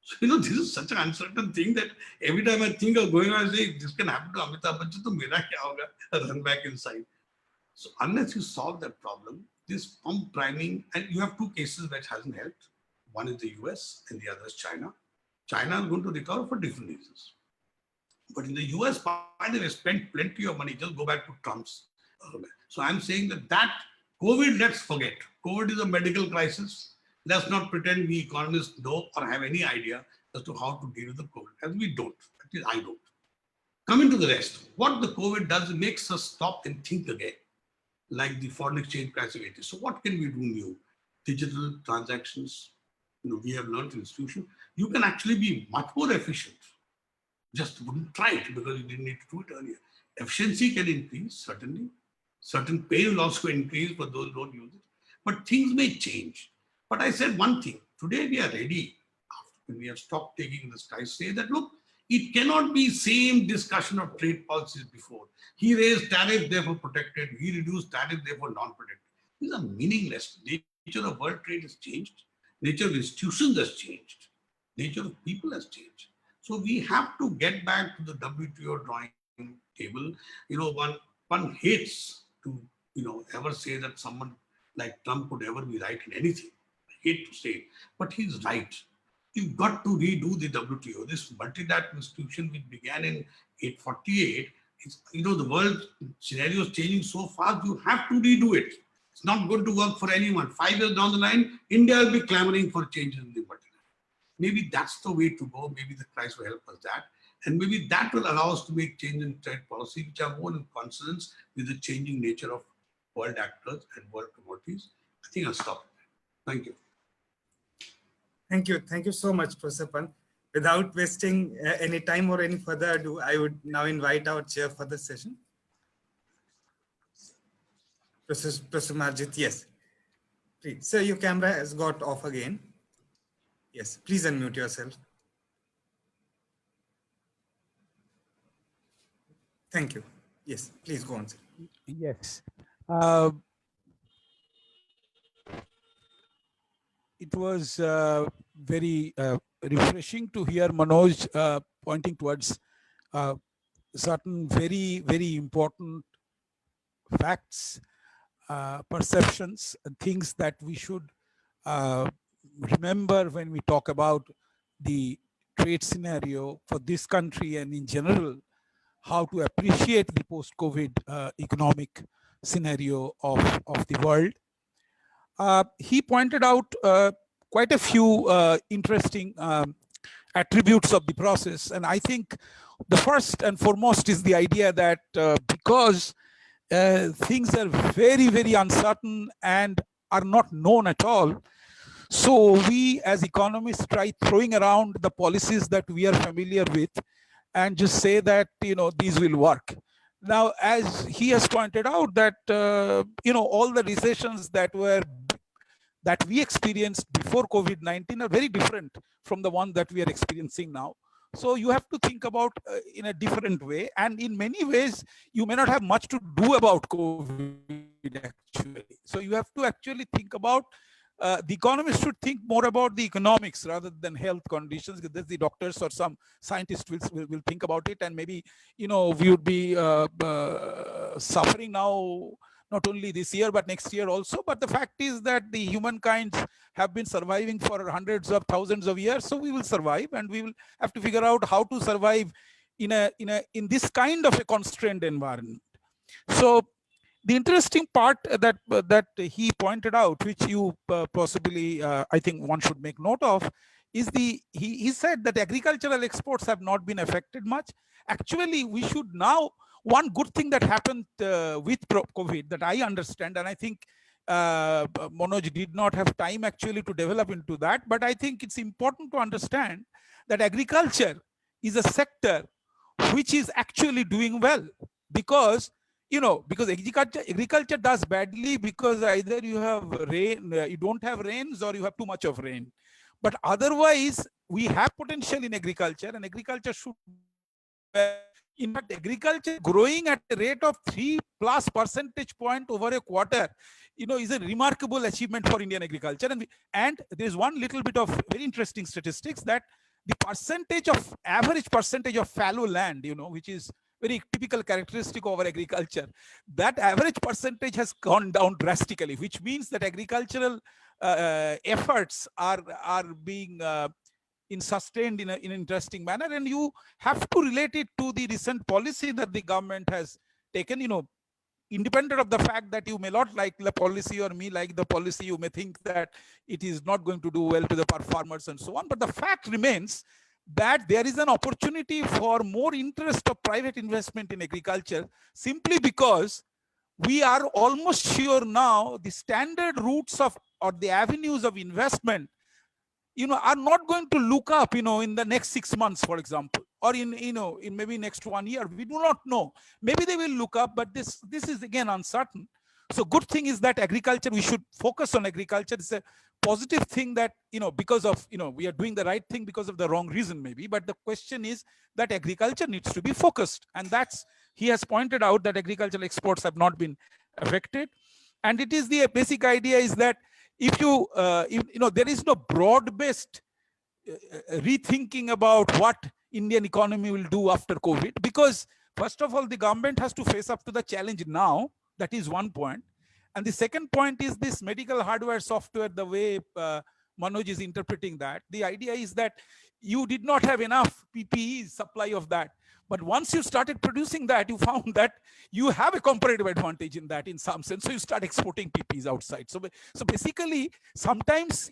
Speaker 4: So, this is such an uncertain thing that every time I think of going out and say, this can happen to Amitabh Bachchan, to mera kya hoga? I run back inside. So, unless you solve that problem, this pump priming, and you have two cases which hasn't helped. One is the US and the other is China. China is going to recover for different reasons. But in the US, they have spent plenty of money. Just go back to Trump's. So I'm saying that COVID, let's forget. COVID is a medical crisis. Let's not pretend we economists know or have any idea as to how to deal with the COVID. As we don't. At least I don't. Coming to the rest, what the COVID does, it makes us stop and think again. Like the foreign exchange crisis. So what can we do new? Digital transactions. We have learned in institution. You can actually be much more efficient. Just wouldn't try it because you didn't need to do it earlier. Efficiency can increase, certainly. Certain pain will also increase for those who don't use it. But things may change. But I said one thing. Today we are ready, when we have stopped taking this crisis, say that, look, it cannot be same discussion of trade policies before. He raised tariffs, therefore protected. He reduced tariffs, therefore non-protected. These are meaningless. The nature of world trade has changed. Nature of institutions has changed. Nature of people has changed. So we have to get back to the WTO drawing table. One hates to, ever say that someone like Trump could ever be right in anything. I hate to say it, but he's right. We've got to redo the WTO. This multilateral institution, which began in 848, the world scenario is changing so fast, you have to redo it. It's not going to work for anyone. 5 years down the line, India will be clamoring for changes in the multilateral. Maybe that's the way to go. Maybe the crisis will help us that. And maybe that will allow us to make change in trade policy, which are more in consonance with the changing nature of world actors and world commodities. I think I'll stop there. Thank you.
Speaker 1: Thank you. Thank you so much, Professor Pant. Without wasting any time or any further ado, I would now invite our chair for the session. Professor Marjit, yes. Please. Sir, your camera has got off again. Yes, please unmute yourself. Thank you. Yes, please go on, sir.
Speaker 3: Yes. It was very refreshing to hear Manoj pointing towards certain very, very important facts, perceptions, and things that we should remember when we talk about the trade scenario for this country and in general, how to appreciate the post-COVID economic scenario of the world. He pointed out quite a few interesting attributes of the process. And I think the first and foremost is the idea that because things are very, very uncertain and are not known at all, so we as economists try throwing around the policies that we are familiar with and just say that, these will work. Now, as he has pointed out that, all the recessions that we experienced before COVID-19 are very different from the one that we are experiencing now. So you have to think about in a different way. And in many ways, you may not have much to do about COVID actually. So you have to actually think about, the economists should think more about the economics rather than health conditions. Because the doctors or some scientists will think about it. And maybe, we would be suffering now, not only this year, but next year also. But the fact is that the humankind have been surviving for hundreds of thousands of years. So we will survive, and we will have to figure out how to survive in this kind of a constrained environment. So the interesting part that he pointed out, which you possibly, I think one should make note of, is he said that agricultural exports have not been affected much. Actually, we should now, one good thing that happened with COVID that I understand, and I think Manoj did not have time actually to develop into that, but I think it's important to understand that agriculture is a sector which is actually doing well, because agriculture does badly because either you have rain, you don't have rains, or you have too much of rain. But otherwise, we have potential in agriculture, and agriculture should. In fact, agriculture growing at a rate of 3+ percentage point over a quarter, is a remarkable achievement for Indian agriculture. And there's one little bit of very interesting statistics that the average percentage of fallow land, which is very typical characteristic of our agriculture, that average percentage has gone down drastically, which means that agricultural efforts are being sustained in an interesting manner. And you have to relate it to the recent policy that the government has taken, independent of the fact that you may not like the policy or me like the policy, you may think that it is not going to do well to the farmers and so on. But the fact remains that there is an opportunity for more interest of private investment in agriculture, simply because we are almost sure now the standard routes or the avenues of investment are not going to look up, in the next 6 months, for example, or in maybe next 1 year. We do not know. Maybe they will look up, but this is again uncertain. So good thing is that agriculture, we should focus on agriculture. It's a positive thing that, because of, we are doing the right thing because of the wrong reason maybe. But the question is that agriculture needs to be focused. And he has pointed out that agricultural exports have not been affected. And it is the basic idea is that if there is no broad-based rethinking about what Indian economy will do after COVID, because first of all, the government has to face up to the challenge now. That is one point. And the second point is this medical hardware, software, the way Manoj is interpreting that. The idea is that you did not have enough PPE supply of that. But once you started producing that, you found that you have a comparative advantage in that in some sense. So you start exporting PPEs outside. So basically, sometimes,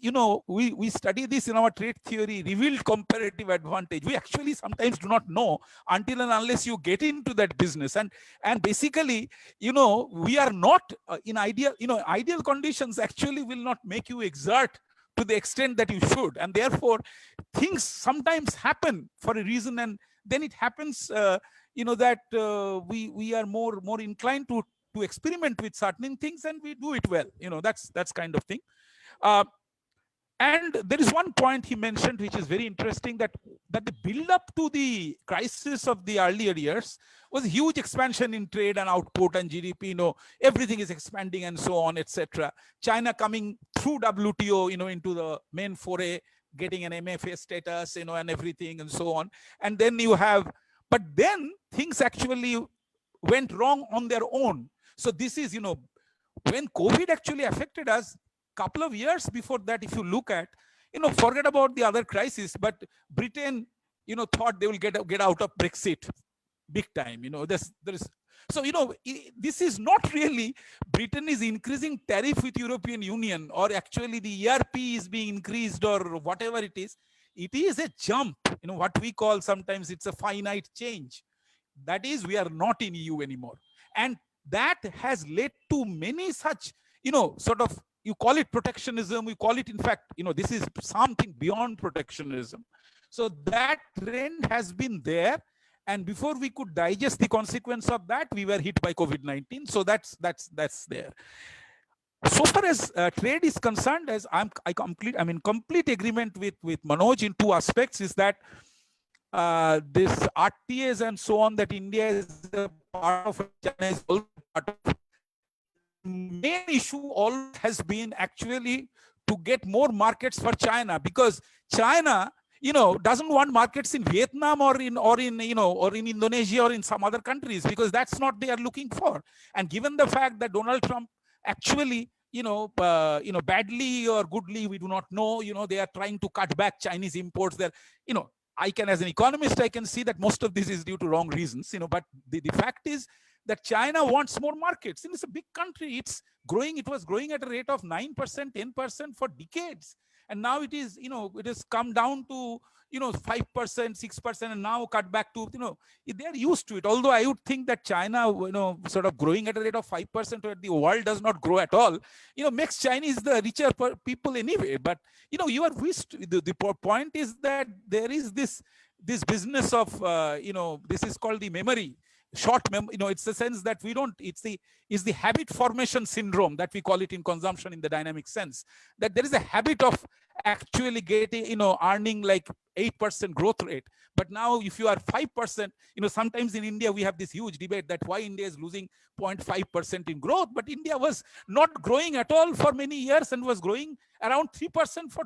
Speaker 3: we study this in our trade theory, revealed comparative advantage. We actually sometimes do not know until and unless you get into that business. And basically, we are not in ideal conditions actually will not make you exert to the extent that you should. And therefore, things sometimes happen for a reason, and then it happens, that we are more inclined to experiment with certain things, and we do it well. That's kind of thing. And there is one point he mentioned which is very interesting, that the build up to the crisis of the earlier years was a huge expansion in trade and output and GDP. Everything is expanding and so on, etc. China coming through WTO, into the main foray, getting an MFA status, and everything and so on. And then but then things actually went wrong on their own. So this is, when COVID actually affected us, couple of years before that, if you look at, forget about the other crisis, but Britain, thought they will get out of Brexit big time. So, this is not really Britain is increasing tariff with European Union, or actually the ERP is being increased, or whatever it is. It is a jump, what we call sometimes it's a finite change. That is, we are not in EU anymore. And that has led to many such, sort of, you call it protectionism, we call it, in fact, this is something beyond protectionism. So that trend has been there. And before we could digest the consequence of that, we were hit by COVID-19. So that's there. So far as trade is concerned, as I'm in complete agreement with Manoj in two aspects, is that this RTAs and so on, that India is a part of, China is also part of. Main issue all has been actually to get more markets for China, because China, doesn't want markets in Vietnam or in Indonesia or in some other countries, because that's not they are looking for. And given the fact that Donald Trump actually, badly or goodly, we do not know, they are trying to cut back Chinese imports there. I can, as an economist, I can see that most of this is due to wrong reasons, but the fact is that China wants more markets. And it's a big country. It's growing. It was growing at a rate of 9%, 10% for decades. And now it is, it has come down to, 5%, 6%, and now cut back to, they're used to it. Although I would think that China, sort of growing at a rate of 5% where the world does not grow at all, makes Chinese the richer people anyway. But, you are wished. The point is that there is this business of, this is called the memory. Short memory, it's the sense that we don't, it's the habit formation syndrome that we call it in consumption in the dynamic sense, that there is a habit of actually getting, earning like 8% growth rate. But now if you are 5%, sometimes in India, we have this huge debate that why India is losing 0.5% in growth, but India was not growing at all for many years and was growing around 3% for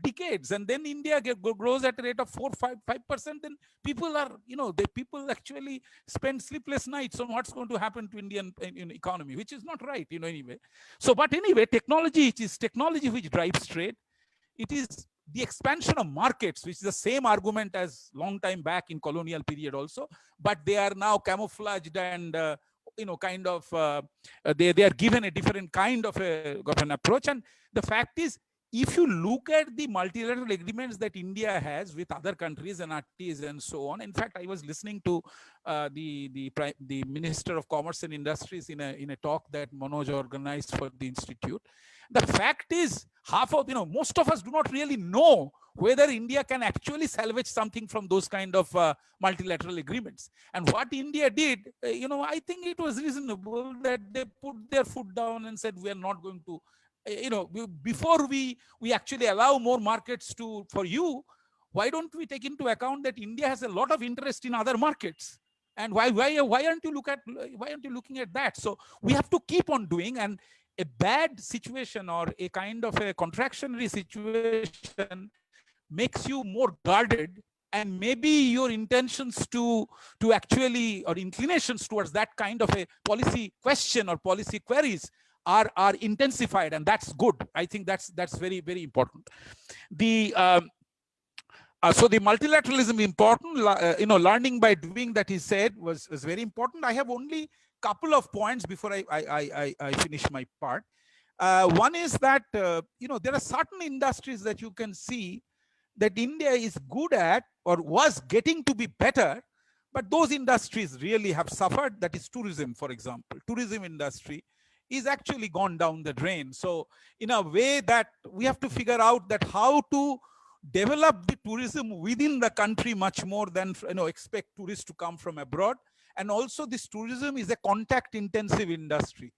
Speaker 3: decades, and then India grows at a rate of 4-5%. Then people are, people actually spend sleepless nights on what's going to happen to Indian economy, which is not right, anyway. So, but anyway, technology, it is technology which drives trade. It is the expansion of markets, which is the same argument as long time back in colonial period also, but they are now camouflaged and kind of they are given a different kind of an approach. And the fact is, if you look at the multilateral agreements that India has with other countries and RTs and so on, in fact, I was listening to the Minister of Commerce and Industries in a talk that Manoj organized for the institute. The fact is, most of us do not really know whether India can actually salvage something from those kind of multilateral agreements. And what India did, I think it was reasonable that they put their foot down and said, we are not going to, before we actually allow more markets for you, why don't we take into account that India has a lot of interest in other markets? And why aren't you looking at that? So we have to keep on doing, and a bad situation or a kind of a contractionary situation makes you more guarded, and maybe your intentions to actually, or inclinations towards that kind of a policy question or policy queries are intensified, and that's good. I think that's very, very important. The so the multilateralism important, learning by doing, that he said was very important. I have only couple of points before I finish my part. One is that there are certain industries that you can see that India is good at or was getting to be better, but those industries really have suffered. That is tourism, for example. Tourism industry is actually gone down the drain. So in a way that we have to figure out that how to develop the tourism within the country much more than expect tourists to come from abroad. And also this tourism is a contact intensive industry,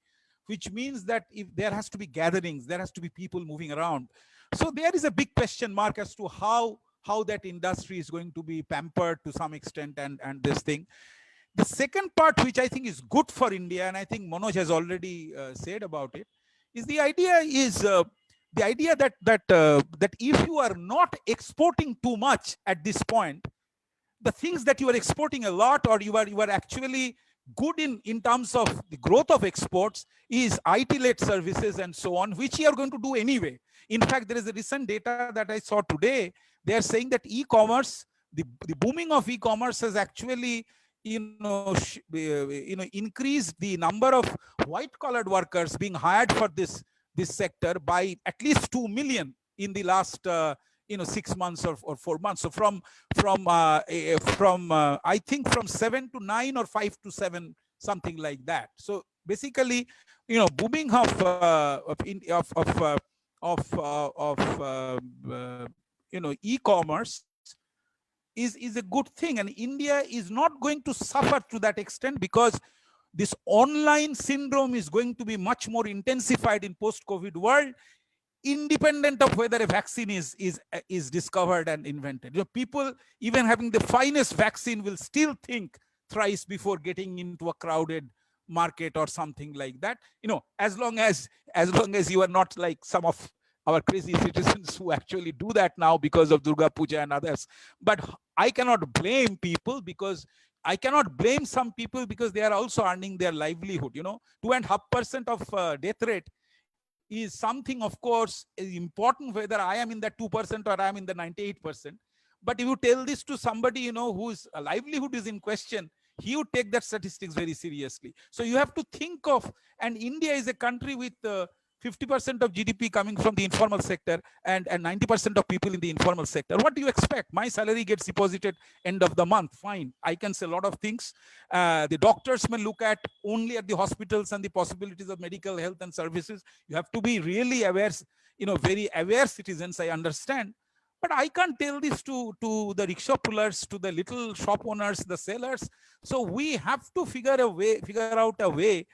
Speaker 3: which means that if there has to be gatherings, there has to be people moving around. So there is a big question mark as to how that industry is going to be pampered to some extent, and this thing. The second part, which I think is good for India, and I think Manoj has already said about it, is the idea that if you are not exporting too much at this point, the things that you are exporting a lot, or you are actually good in terms of the growth of exports, is IT-led services and so on, which you are going to do anyway. In fact, there is a recent data that I saw today. They are saying that e-commerce, the booming of e-commerce has actually increased the number of white-collared workers being hired for this sector by at least 2 million in the last 6 months or 4 months. So from I think from 7 to 9 or 5 to 7, something like that. So basically, booming of e-commerce is a good thing, and India is not going to suffer to that extent, because this online syndrome is going to be much more intensified in post-COVID world, independent of whether a vaccine is discovered and invented. People, even having the finest vaccine, will still think thrice before getting into a crowded market or something like that. As long as you are not like some of our crazy citizens who actually do that now because of Durga Puja and others. But I cannot blame people, because I cannot blame some people because they are also earning their livelihood. 2.5% of death rate is something, of course, is important, whether I am in that 2% or I am in the 98%. But if you tell this to somebody, whose livelihood is in question, he would take that statistics very seriously. So you have to think of, and India is a country with 50% of GDP coming from the informal sector, and 90% of people in the informal sector. What do you expect? My salary gets deposited end of the month. Fine. I can say a lot of things. The doctors may look at only at the hospitals and the possibilities of medical health and services. You have to be really aware, very aware citizens, I understand. But I can't tell this to the rickshaw pullers, to the little shop owners, the sellers. So we have to figure out a way,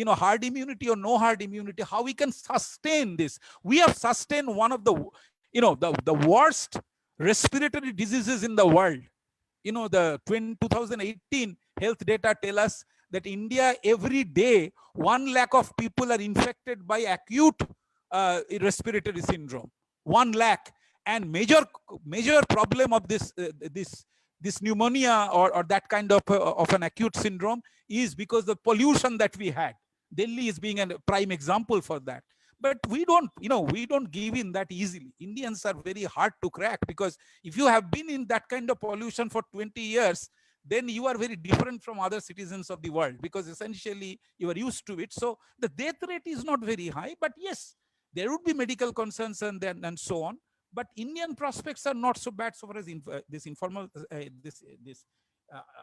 Speaker 3: hard immunity or no hard immunity, how we can sustain this. We have sustained one of the, the worst respiratory diseases in the world. The 2018 health data tell us that India, every day, 1 lakh of people are infected by acute respiratory syndrome. 1 lakh. And major problem of this pneumonia or that kind of an acute syndrome is because of pollution that we had. Delhi is being a prime example for that. But we don't give in that easily. Indians are very hard to crack, because if you have been in that kind of pollution for 20 years, then you are very different from other citizens of the world, because essentially you are used to it. So the death rate is not very high, but yes, there would be medical concerns and so on. But Indian prospects are not so bad so far as this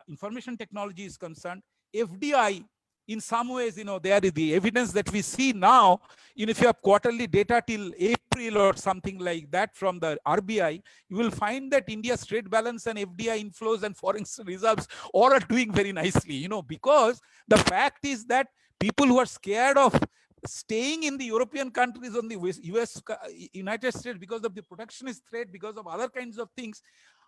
Speaker 3: information technology is concerned. FDI, in some ways, there is the evidence that we see now. If you have quarterly data till April or something like that from the RBI, you will find that India's trade balance and FDI inflows and foreign reserves all are doing very nicely. Because the fact is that people who are scared of staying in the European countries, on the US, United States, because of the protectionist threat, because of other kinds of things,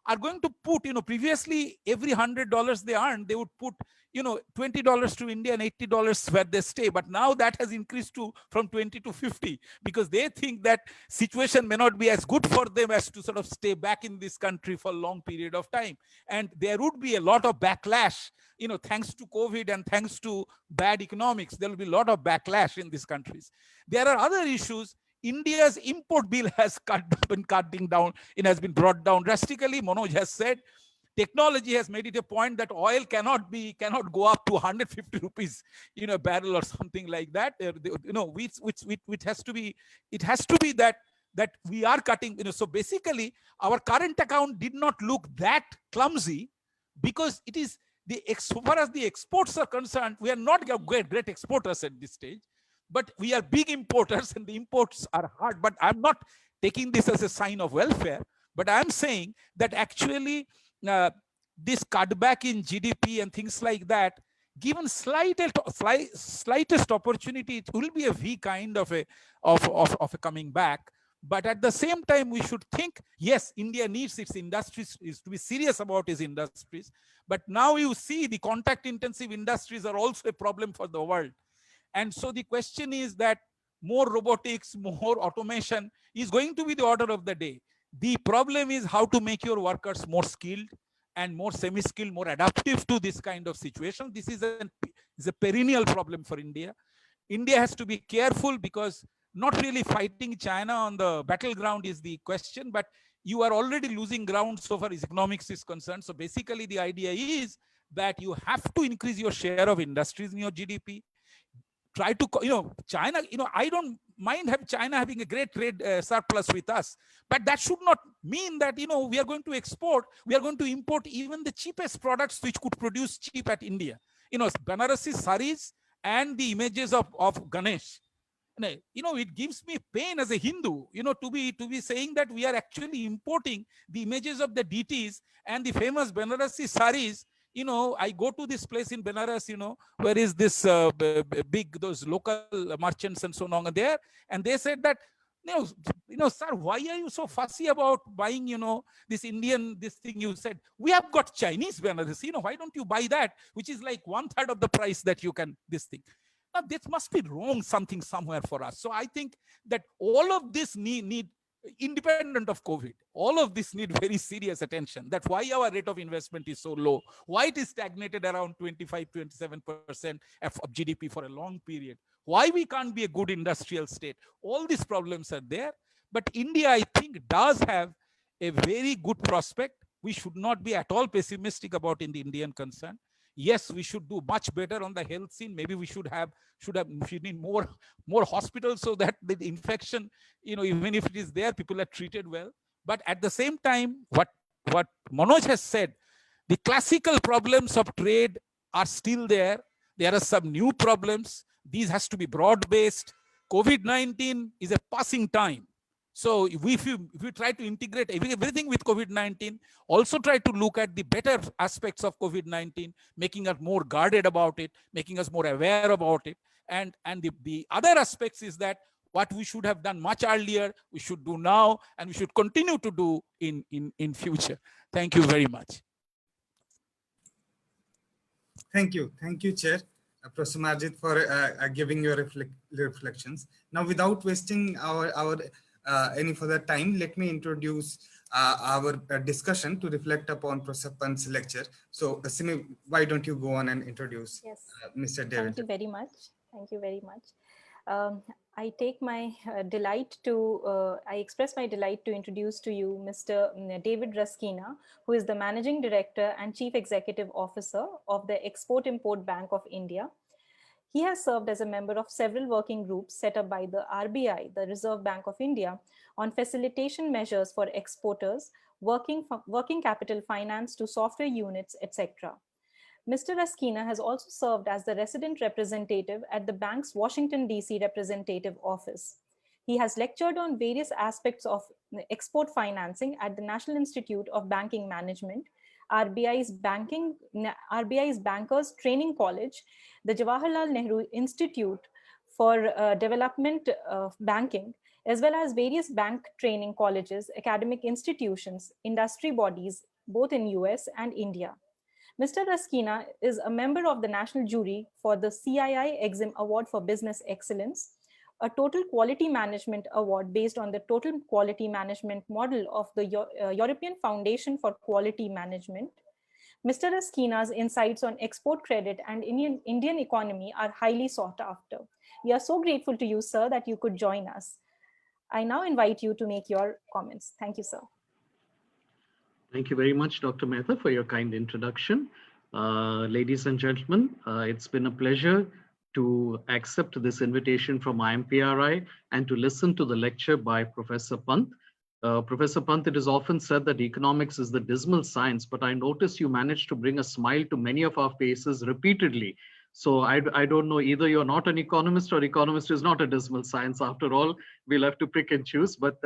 Speaker 3: are going to put, previously every $100 they earn, they would put, $20 to India and $80 where they stay. But now that has increased to from 20 to 50, because they think that situation may not be as good for them as to sort of stay back in this country for a long period of time. And there would be a lot of backlash, thanks to COVID and thanks to bad economics. There will be a lot of backlash in these countries. There are other issues. India's import bill has been cutting down. It has been brought down drastically. Manoj has said technology has made it a point that oil cannot go up to 150 rupees a barrel or something like that. Which has to be, it has to be that we are cutting. So basically, our current account did not look that clumsy, because it is so far as the exports are concerned, we are not great exporters at this stage. But we are big importers, and the imports are hard. But I'm not taking this as a sign of welfare, but I'm saying that actually this cutback in GDP and things like that, given slightest opportunity, it will be a V kind of a coming back. But at the same time, we should think, yes, India needs its industries, is to be serious about its industries. But now you see the contact intensive industries are also a problem for the world. And so the question is that more robotics, more automation is going to be the order of the day. The problem is how to make your workers more skilled and more semi-skilled, more adaptive to this kind of situation. This is a perennial problem for India. India has to be careful, because not really fighting China on the battleground is the question, but you are already losing ground so far as economics is concerned. So basically the idea is that you have to increase your share of industries in your GDP. Try to, China, I don't mind China having a great trade surplus with us, but that should not mean that, we are going to export, we are going to import even the cheapest products which could produce cheap at India. Banarasi saris and the images of Ganesh. It gives me pain as a Hindu, to be saying that we are actually importing the images of the deities and the famous Banarasi saris. I go to this place in Benares, where is this those local merchants and so on there. And they said that, sir, why are you so fussy about buying, this thing? You said, we have got Chinese Benares, why don't you buy that, which is like 1/3 of the price that you can, this thing. Now, this must be wrong something somewhere for us. So I think that all of this need independent of COVID, all of this need very serious attention. That's why our rate of investment is so low, why it is stagnated around 25-27% of GDP for a long period, why we can't be a good industrial state. All these problems are there. But India, I think, does have a very good prospect. We should not be at all pessimistic about in the Indian concern. Yes, we should do much better on the health scene. Maybe we should need more hospitals, so that the infection, even if it is there, people are treated well. But at the same time, what Manoj has said, the classical problems of trade are still there. There are some new problems. These has to be broad-based. COVID-19 is a passing time. So if you try to integrate everything with COVID-19, also try to look at the better aspects of COVID-19, making us more guarded about it, making us more aware about it. And the other aspects is that what we should have done much earlier, we should do now, and we should continue to do in future. Thank you very much.
Speaker 1: Thank you, Chair, Professor Marjit, for giving your reflections. Now, without wasting our any further time, let me introduce our discussion to reflect upon Professor Pant's lecture. So, Simi, why don't you go on and introduce Mr. David?
Speaker 2: Thank you very much. Thank you very much. I take my I express my delight to introduce to you Mr. David Rasquinha, who is the Managing Director and Chief Executive Officer of the Export-Import Bank of India. He has served as a member of several working groups set up by the RBI, the Reserve Bank of India, on facilitation measures for exporters, working capital finance to software units, etc. Mr. Rasquinha has also served as the resident representative at the bank's Washington, D.C. representative office. He has lectured on various aspects of export financing at the National Institute of Banking Management, RBI's Bankers Training College, the Jawaharlal Nehru Institute for development banking, as well as various bank training colleges, academic institutions, industry bodies, both in US and India. Mr. Rasquinha is a member of the national jury for the CII EXIM Award for Business Excellence, a total quality management award based on the total quality management model of the European Foundation for Quality Management. Mr. Rasquinha's insights on export credit and Indian economy are highly sought after. We are so grateful to you, sir, that you could join us. I now invite you to make your comments. Thank you, sir.
Speaker 5: Thank you very much, Dr. Mehta, for your kind introduction. Ladies and gentlemen, it's been a pleasure to accept this invitation from IMPRI and to listen to the lecture by Professor Pant. Professor Pant, it is often said that economics is the dismal science, but I notice you managed to bring a smile to many of our faces repeatedly. So I don't know, either you're not an economist or economist is not a dismal science. After all, we'll have to pick and choose, but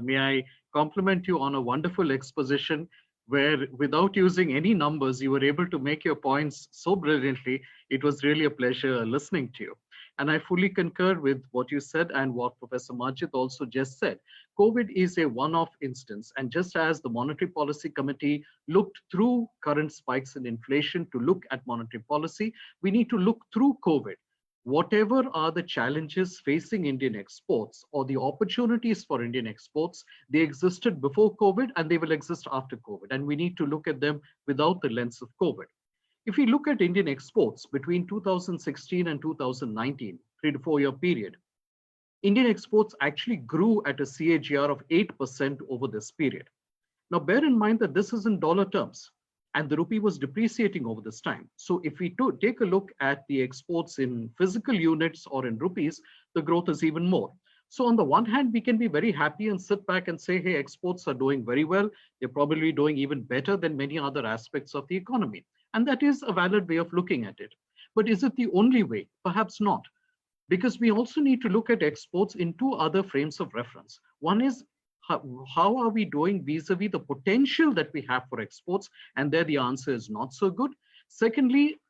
Speaker 5: may I compliment you on a wonderful exposition where without using any numbers, you were able to make your points so brilliantly. It was really a pleasure listening to you. And I fully concur with what you said and what Professor Marjit also just said. COVID is a one-off instance. And just as the Monetary Policy Committee looked through current spikes in inflation to look at monetary policy, we need to look through COVID. Whatever are the challenges facing Indian exports or the opportunities for Indian exports, they existed before COVID and they will exist after COVID. And we need to look at them without the lens of COVID. If we look at Indian exports between 2016 and 2019, 3 to 4 year period, Indian exports actually grew at a CAGR of 8% over this period. Now, bear in mind that this is in dollar terms and the rupee was depreciating over this time. So if we take a look at the exports in physical units or in rupees, the growth is even more. So on the one hand, we can be very happy and sit back and say, hey, exports are doing very well. They're probably doing even better than many other aspects of the economy. And that is a valid way of looking at it. But is it the only way? Perhaps not. Because we also need to look at exports in two other frames of reference. One is how are we doing vis-a-vis the potential that we have for exports? And there the answer is not so good. Secondly,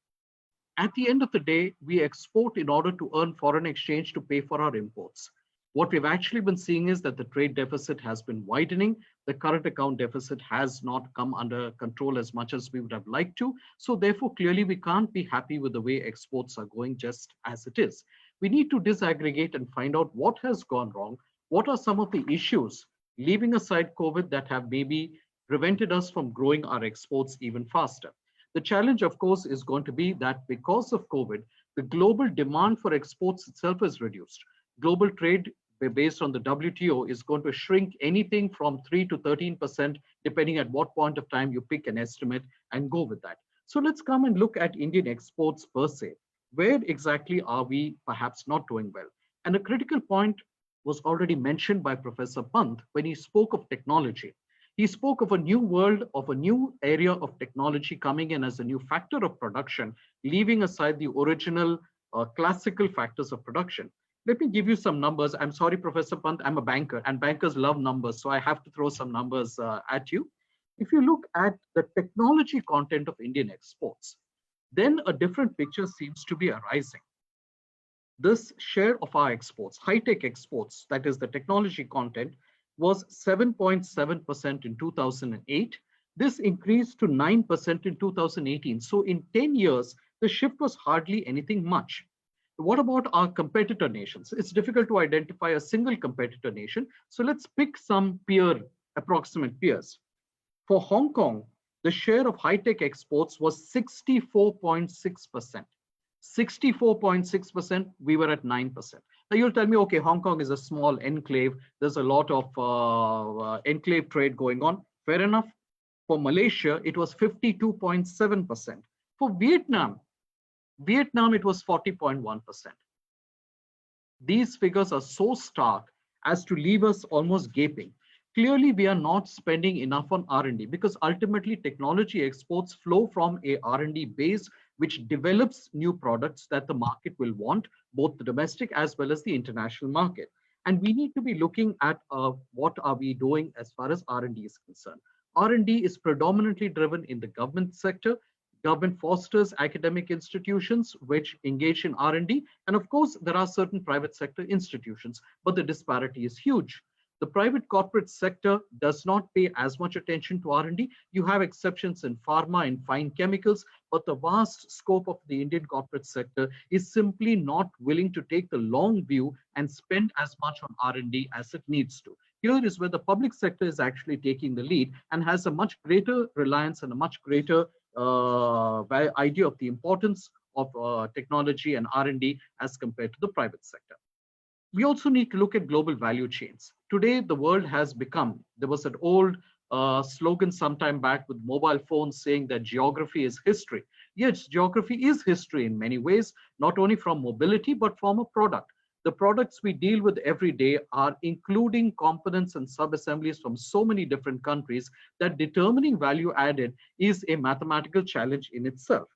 Speaker 5: at the end of the day, we export in order to earn foreign exchange to pay for our imports. What we've actually been seeing is that the trade deficit has been widening. The current account deficit has not come under control as much as we would have liked to. So therefore, clearly, we can't be happy with the way exports are going just as it is. We need to disaggregate and find out what has gone wrong. What are some of the issues, leaving aside COVID, that have maybe prevented us from growing our exports even faster? The challenge, of course, is going to be that because of COVID, the global demand for exports itself is reduced. Global trade based on the WTO is going to shrink anything from 3 to 13%, depending at what point of time you pick an estimate and go with that. So let's come and look at Indian exports per se. Where exactly are we perhaps not doing well? And a critical point was already mentioned by Professor Pant when he spoke of technology. He spoke of a new world, of a new area of technology coming in as a new factor of production, leaving aside the original classical factors of production. Let me give you some numbers. I'm sorry, Professor Pant, I'm a banker and bankers love numbers. So I have to throw some numbers at you. If you look at the technology content of Indian exports, then a different picture seems to be arising. This share of our exports, high-tech exports, that is the technology content, was 7.7% in 2008. This increased to 9% in 2018. So in 10 years, the shift was hardly anything much. What about our competitor nations? It's difficult to identify a single competitor nation. So let's pick some approximate peers. For Hong Kong, the share of high-tech exports was 64.6%. 64.6%, we were at 9%. Now you'll tell me, okay, Hong Kong is a small enclave. There's a lot of enclave trade going on. Fair enough. For Malaysia, it was 52.7%. For Vietnam, it was 40.1%. These figures are so stark as to leave us almost gaping. Clearly, we are not spending enough on R&D because ultimately technology exports flow from a R&D base which develops new products that the market will want, both the domestic as well as the international market. And we need to be looking at what are we doing as far as R&D is concerned. R&D is predominantly driven in the government sector. Government fosters academic institutions which engage in R&D. And of course, there are certain private sector institutions, but the disparity is huge. The private corporate sector does not pay as much attention to R&D. You have exceptions in pharma and fine chemicals, but the vast scope of the Indian corporate sector is simply not willing to take the long view and spend as much on R&D as it needs to. Here is where the public sector is actually taking the lead and has a much greater reliance and a much greater idea of the importance of technology and R&D as compared to the private sector. We also need to look at global value chains. Today, the world has become, there was an old slogan sometime back with mobile phones saying that geography is history. Yes, geography is history in many ways, not only from mobility, but from a product. The products we deal with every day are including components and sub-assemblies from so many different countries that determining value added is a mathematical challenge in itself.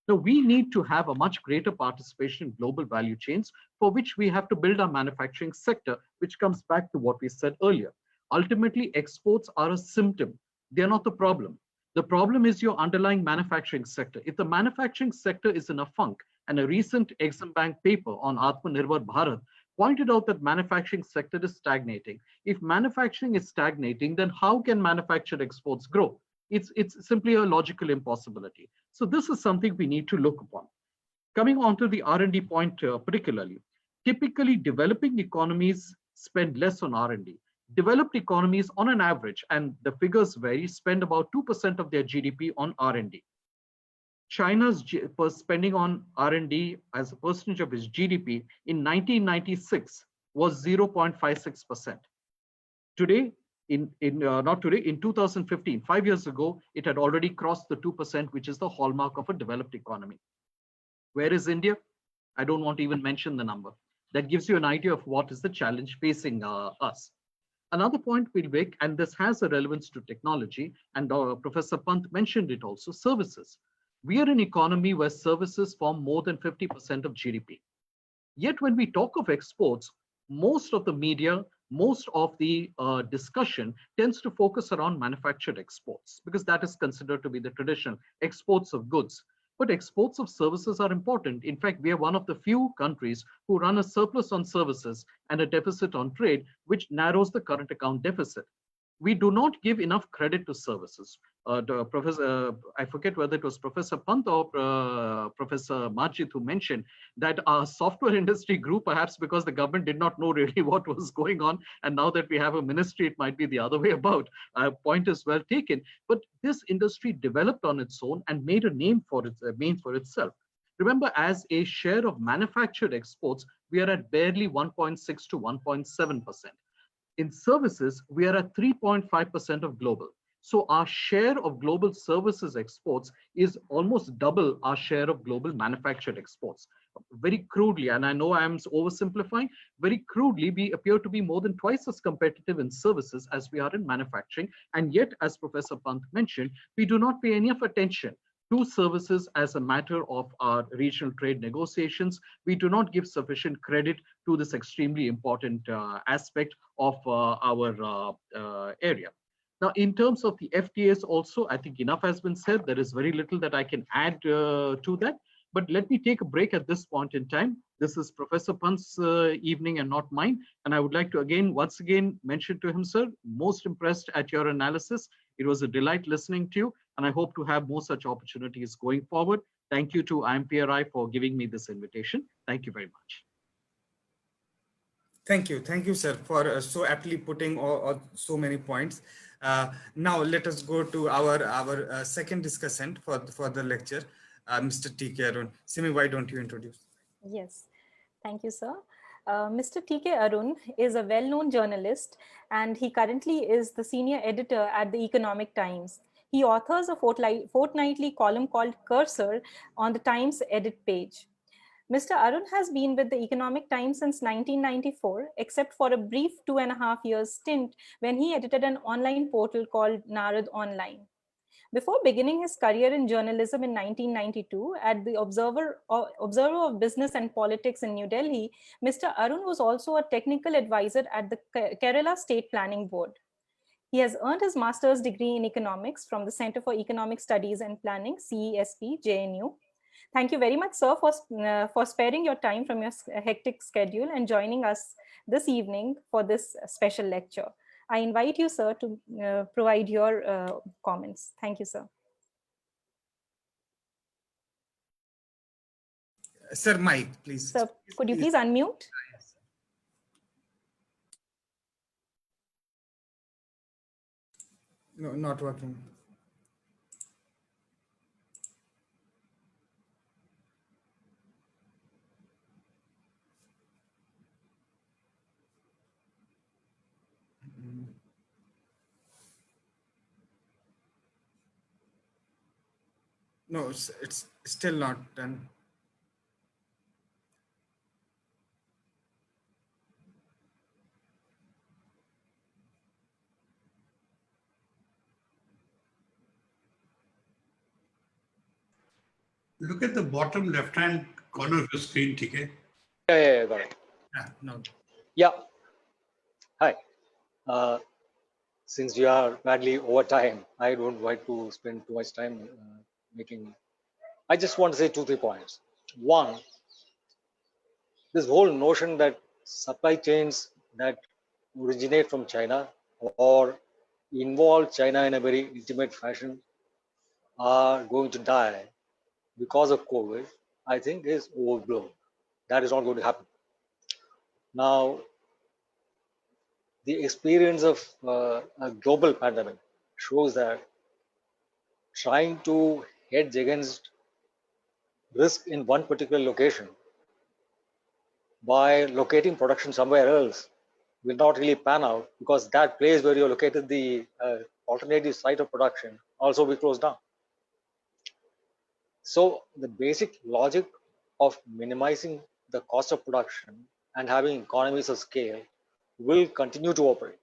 Speaker 5: Now, we need to have a much greater participation in global value chains, for which we have to build our manufacturing sector, which comes back to what we said earlier. Ultimately, exports are a symptom. They're not the problem. The problem is your underlying manufacturing sector. If the manufacturing sector is in a funk, and a recent EXIM Bank paper on Atmanirbhar Bharat pointed out that manufacturing sector is stagnating. If manufacturing is stagnating, then how can manufactured exports grow? It's simply a logical impossibility. So this is something we need to look upon. Coming on to the R&D point particularly, typically developing economies spend less on R&D. Developed economies on an average, and the figures vary, spend about 2% of their GDP on R&D. China's spending on R&D as a percentage of its GDP in 1996 was 0.56%. Today, in 2015, 5 years ago, it had already crossed the 2%, which is the hallmark of a developed economy. Where is India? I don't want to even mention the number. That gives you an idea of what is the challenge facing us. Another point we'll make, and this has a relevance to technology, and Professor Pant mentioned it also, services. We are an economy where services form more than 50% of GDP. Yet when we talk of exports, most of the media, most of the discussion tends to focus around manufactured exports, because that is considered to be the traditional exports of goods. But exports of services are important. In fact, we are one of the few countries who run a surplus on services and a deficit on trade, which narrows the current account deficit. We do not give enough credit to services. I forget whether it was Professor Pant or Professor Marjit who mentioned that our software industry grew perhaps because the government did not know really what was going on. And now that we have a ministry, it might be the other way about. Point is well taken. But this industry developed on its own and made a name for itself. Remember, as a share of manufactured exports, we are at barely 1.6 to 1.7%. In services, we are at 3.5% of global. So our share of global services exports is almost double our share of global manufactured exports. Very crudely, and I know I'm oversimplifying, very crudely, we appear to be more than twice as competitive in services as we are in manufacturing. And yet, as Professor Pant mentioned, we do not pay enough attention to services as a matter of our regional trade negotiations. We do not give sufficient credit to this extremely important aspect of our area. Now, in terms of the FTAs also, I think enough has been said. There is very little that I can add to that. But let me take a break at this point in time. This is Professor Pant's evening and not mine. And I would like to once again mention to him, sir, most impressed at your analysis. It was a delight listening to you. And I hope to have more such opportunities going forward. Thank you to IMPRI for giving me this invitation. Thank you very much.
Speaker 1: Thank you, sir, for so aptly putting so many points. Now let us go to our second discussant for the lecture, Mr. T K Arun. Simi, why don't you introduce?
Speaker 2: Yes, thank you, sir. Mr. T K Arun is a well-known journalist, and he currently is the senior editor at the Economic Times. He authors a fortnightly column called Cursor on the Times edit page. Mr. Arun has been with the Economic Times since 1994, except for a brief 2.5 years stint when he edited an online portal called Narad Online. Before beginning his career in journalism in 1992 at the Observer of Business and Politics in New Delhi, Mr. Arun was also a technical advisor at the Kerala State Planning Board. He has earned his master's degree in economics from the Center for Economic Studies and Planning, CESP, JNU. Thank you very much, sir, for sparing your time from your hectic schedule and joining us this evening for this special lecture. I invite you, sir, to provide your comments. Thank you, sir.
Speaker 1: Sir, Mike, please.
Speaker 2: Sir, could you please unmute?
Speaker 1: No, not working. No, it's still not done.
Speaker 4: Look at the bottom left-hand corner of your screen, TK.
Speaker 6: Yeah, got it.
Speaker 1: Yeah, no.
Speaker 6: Yeah. Hi. Since we are badly over time, I don't like to spend too much time making. I just want to say 2-3 points. One, this whole notion that supply chains that originate from China or involve China in a very intimate fashion are going to die because of COVID, I think is overblown. That is not going to happen. Now, the experience of a global pandemic shows that trying to hedge against risk in one particular location by locating production somewhere else will not really pan out, because that place where you located the alternative site of production also will close down. So the basic logic of minimizing the cost of production and having economies of scale will continue to operate.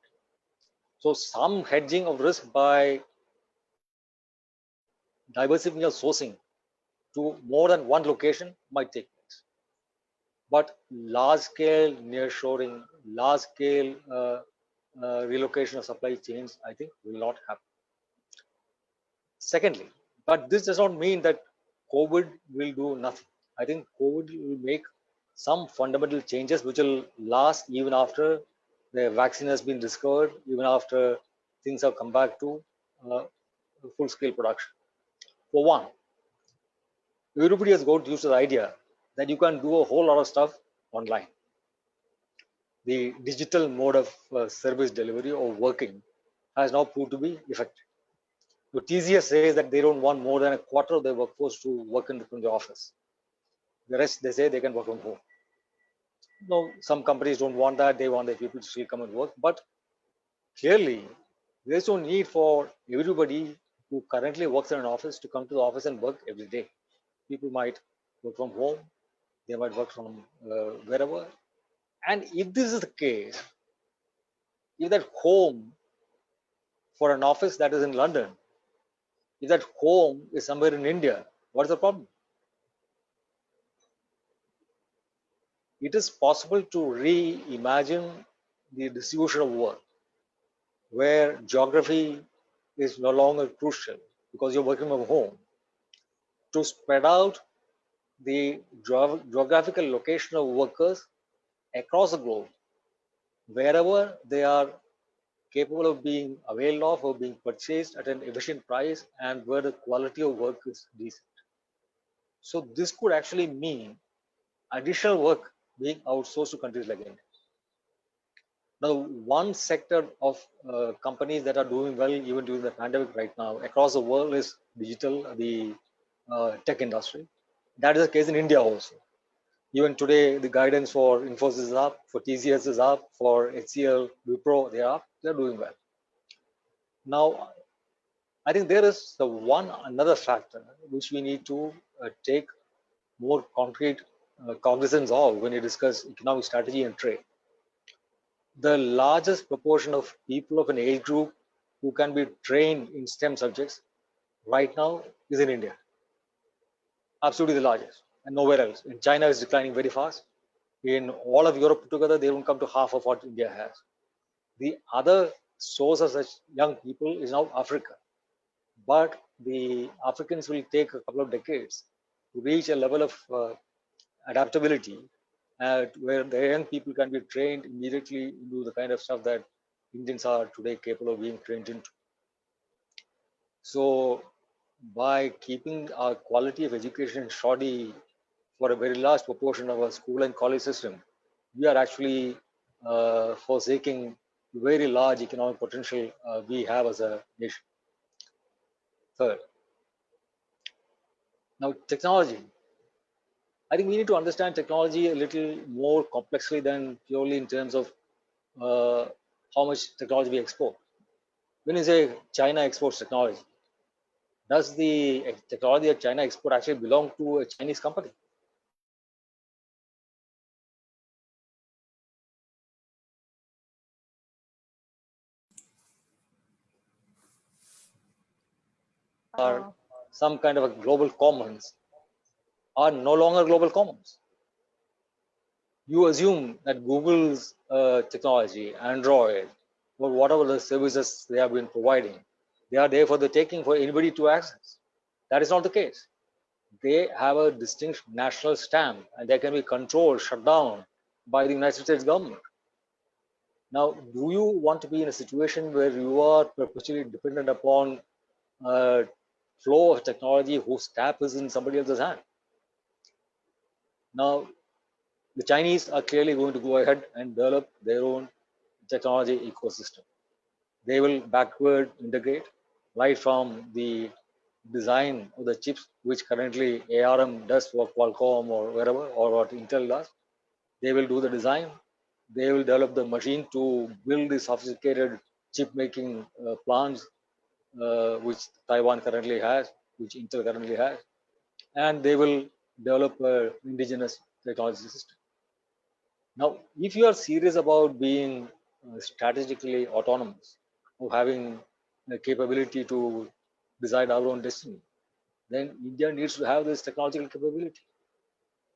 Speaker 6: So some hedging of risk by diversifying your sourcing to more than one location might take place. But large-scale nearshoring, large-scale relocation of supply chains, I think, will not happen. Secondly, but this does not mean that COVID will do nothing. I think COVID will make some fundamental changes which will last even after the vaccine has been discovered, even after things have come back to full-scale production. For one, everybody has got used to the idea that you can do a whole lot of stuff online. The digital mode of service delivery or working has now proved to be effective. So TCS says that they don't want more than a quarter of their workforce to work from the office. The rest, they say they can work from home. No, some companies don't want that. They want their people to still come and work. But clearly, there's no need for everybody who currently works in an office to come to the office and work every day. People might work from home. They might work from wherever. And if this is the case, if that home for an office that is in London, if that home is somewhere in India, what is the problem? It is possible to reimagine the distribution of work where geography is no longer crucial because you're working from home, to spread out the geographical location of workers across the globe, wherever they are capable of being availed of or being purchased at an efficient price and where the quality of work is decent. So this could actually mean additional work being outsourced to countries like India. Now, one sector of companies that are doing well even during the pandemic right now across the world is digital, the tech industry. That is the case in India also. Even today, the guidance for Infosys is up, for TCS is up, for HCL, Wipro, they are up, they're doing well. Now, I think there is another factor which we need to take more concrete cognizance of when we discuss economic strategy and trade. The largest proportion of people of an age group who can be trained in STEM subjects right now is in India. Absolutely the largest, and nowhere else. In China, it's declining very fast. In all of Europe together, they don't come to half of what India has. The other source of such young people is now Africa. But the Africans will take a couple of decades to reach a level of adaptability where the young people can be trained immediately into the kind of stuff that Indians are today capable of being trained into. So by keeping our quality of education shoddy for a very large proportion of our school and college system, we are actually forsaking the very large economic potential we have as a nation. Third, now technology. I think we need to understand technology a little more complexly than purely in terms of how much technology we export. When you say China exports technology, does the technology that China export actually belong to a Chinese company? Or some kind of a global commons are no longer global commons. You assume that Google's technology, Android, or whatever the services they have been providing, they are there for the taking for anybody to access. That is not the case. They have a distinct national stamp and they can be controlled, shut down by the United States government. Now, do you want to be in a situation where you are perpetually dependent upon a flow of technology whose tap is in somebody else's hand? Now, the Chinese are clearly going to go ahead and develop their own technology ecosystem. They will backward integrate right from the design of the chips, which currently ARM does for Qualcomm or wherever, or what Intel does. They will do the design. They will develop the machine to build the sophisticated chip making plants, which Taiwan currently has, which Intel currently has. And they will develop an indigenous technology system. Now, if you are serious about being strategically autonomous, or having the capability to decide our own destiny, then India needs to have this technological capability.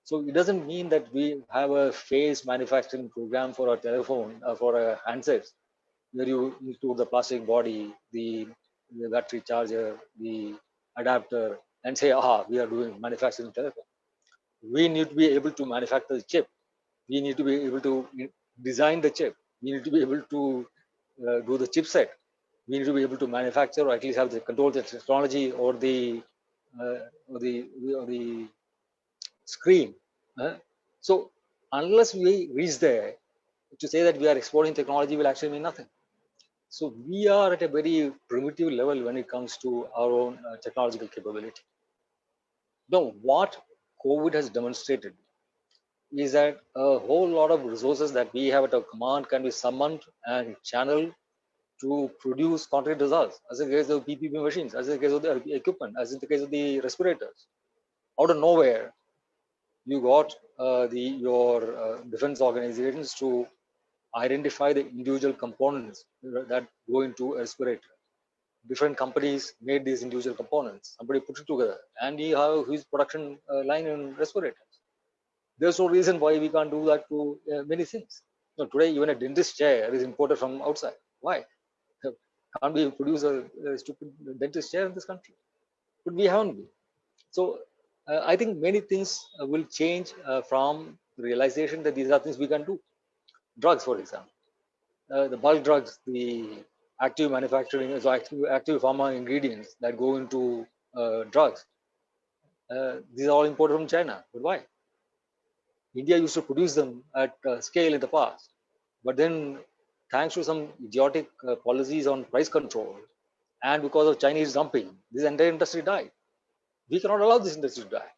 Speaker 6: So it doesn't mean that we have a phased manufacturing program for a telephone, for a handsets, where you include the plastic body, the battery charger, the adapter, and say, aha, we are doing manufacturing telephone. We need to be able to manufacture the chip. We need to be able to design the chip. We need to be able to do the chipset. We need to be able to manufacture or at least have the control the technology or the screen. So unless we reach there, to say that we are exporting technology will actually mean nothing. So we are at a very primitive level when it comes to our own technological capability. Now, what COVID has demonstrated is that a whole lot of resources that we have at our command can be summoned and channeled to produce concrete results, as in the case of PPP machines, as in the case of the equipment, as in the case of the respirators. Out of nowhere, you got your defense organizations to identify the individual components that go into a respirator. Different companies made these individual components. Somebody put it together, and we have his production line in respirators. There's no reason why we can't do that to many things. Today, even a dentist chair is imported from outside. Why? Can't we produce a stupid dentist chair in this country? But we haven't been. So I think many things will change from the realization that these are things we can do. Drugs, for example. The bulk drugs, the active manufacturing, so active pharma ingredients that go into drugs. These are all imported from China. But why? India used to produce them at scale in the past. But then, thanks to some idiotic policies on price control, and because of Chinese dumping, this entire industry died. We cannot allow this industry to die.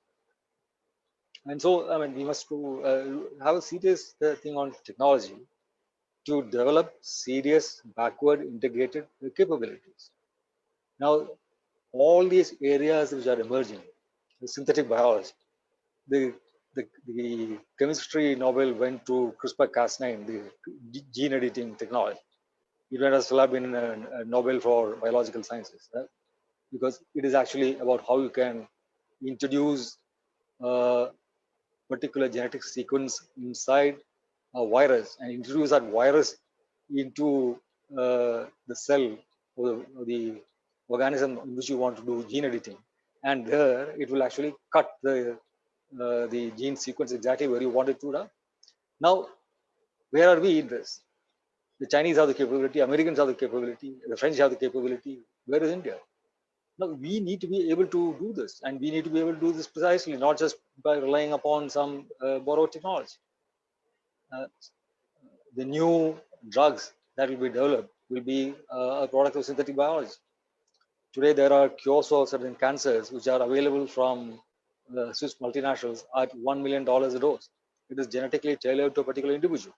Speaker 6: And so, I mean, we must have a serious thing on technology to develop serious backward integrated capabilities. Now, all these areas which are emerging, the synthetic biology, the chemistry Nobel went to CRISPR-Cas9, the gene editing technology. It went as well have been a Nobel for biological sciences, right? Because it is actually about how you can introduce a particular genetic sequence inside a virus and introduce that virus into the cell or the organism in which you want to do gene editing, and there it will actually cut the gene sequence exactly where you want it to. Now, where are we in this? The Chinese have the capability, Americans have the capability, the French have the capability. Where is India? Now, we need to be able to do this, and we need to be able to do this precisely, not just by relying upon some borrowed technology. The new drugs that will be developed will be a product of synthetic biology. Today, there are cures for certain cancers which are available from Swiss multinationals at $1 million a dose. It is genetically tailored to a particular individual.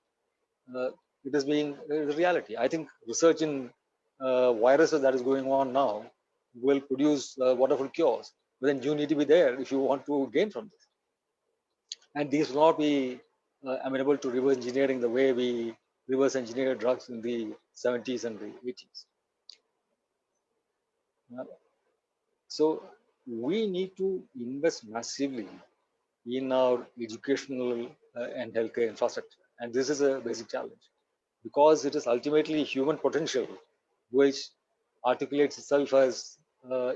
Speaker 6: It is being a reality. I think research in viruses that is going on now will produce wonderful cures. But then you need to be there if you want to gain from this. And these will not be amenable to reverse engineering the way we reverse engineered drugs in the 70s and the 80s. So we need to invest massively in our educational and healthcare infrastructure. And this is a basic challenge because it is ultimately human potential which articulates itself as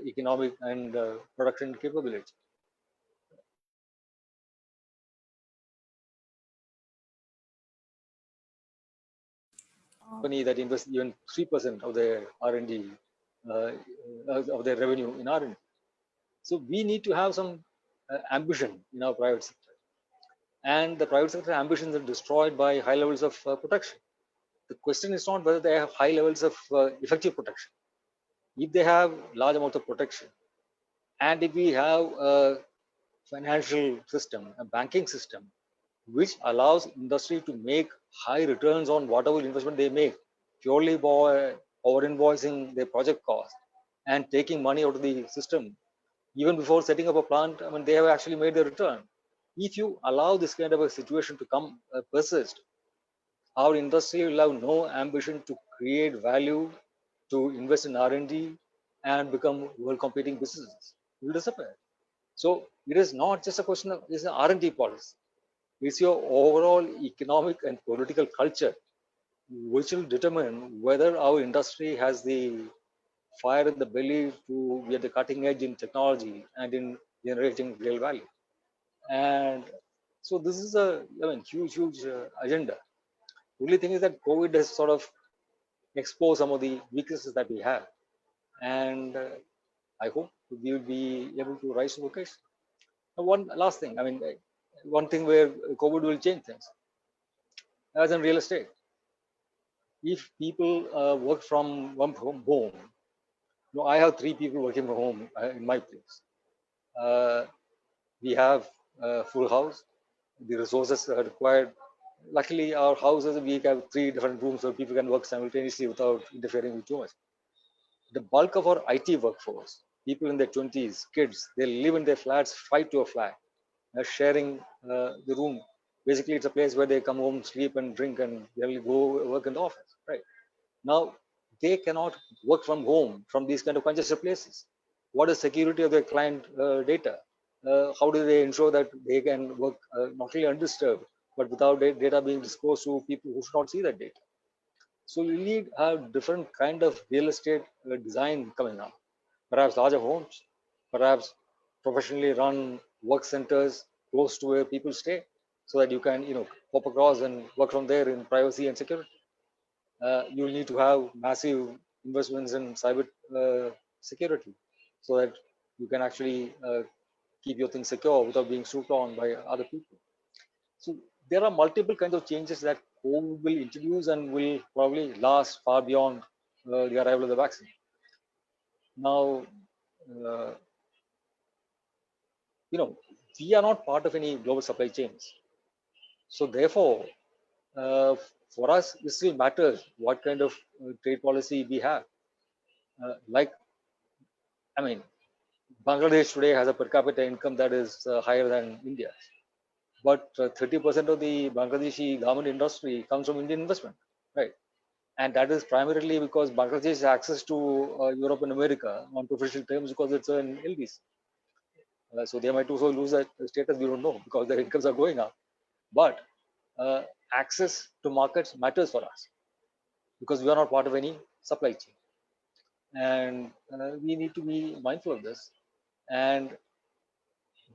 Speaker 6: economic and production capability. Company that invests even 3% of their R&D, of their revenue in R&D. So we need to have some ambition in our private sector. And the private sector ambitions are destroyed by high levels of protection. The question is not whether they have high levels of effective protection. If they have large amounts of protection, and if we have a financial system, a banking system, which allows industry to make high returns on whatever investment they make, purely by over-invoicing their project cost and taking money out of the system, even before setting up a plant, I mean, they have actually made their return. If you allow this kind of a situation to come persist, our industry will have no ambition to create value, to invest in R&D and become world competing businesses. It will disappear. So it is not just a question of it's an R&D policy. It's your overall economic and political culture which will determine whether our industry has the fire in the belly to be at the cutting edge in technology and in generating real value. And so this is a huge agenda. The only thing is that COVID has sort of exposed some of the weaknesses that we have, and I hope we will be able to rise to the occasion. One last thing, one thing where COVID will change things, as in real estate. If people work from home, I have 3 people working from home in my place. We have a full house. The resources are required. Luckily, our houses, we have 3 different rooms so people can work simultaneously without interfering with too much. The bulk of our IT workforce, people in their 20s, kids, they live in their flats 5 to a flat, sharing the room. Basically, it's a place where they come home, sleep and drink, and they will go work in the office, right? Now, they cannot work from home from these kind of congested places. What is security of their client data? How do they ensure that they can work not only undisturbed, but without data being disclosed to people who should not see that data? So you need a different kind of real estate design coming up. Perhaps larger homes, perhaps professionally run work centers close to where people stay, so that you can hop across and work from there in privacy and security. You'll need to have massive investments in cyber security, so that you can actually keep your things secure without being swooped on by other people. So there are multiple kinds of changes that COVID will introduce and will probably last far beyond the arrival of the vaccine. Now, we are not part of any global supply chains. So therefore, for us, it still matters what kind of trade policy we have. Bangladesh today has a per capita income that is higher than India. But 30% of the Bangladeshi garment industry comes from Indian investment, right? And that is primarily because Bangladesh has access to Europe and America on preferential terms because it's an LDC. So they might also lose that status, we don't know, because their incomes are going up. But access to markets matters for us. because we are not part of any supply chain. And we need to be mindful of this. And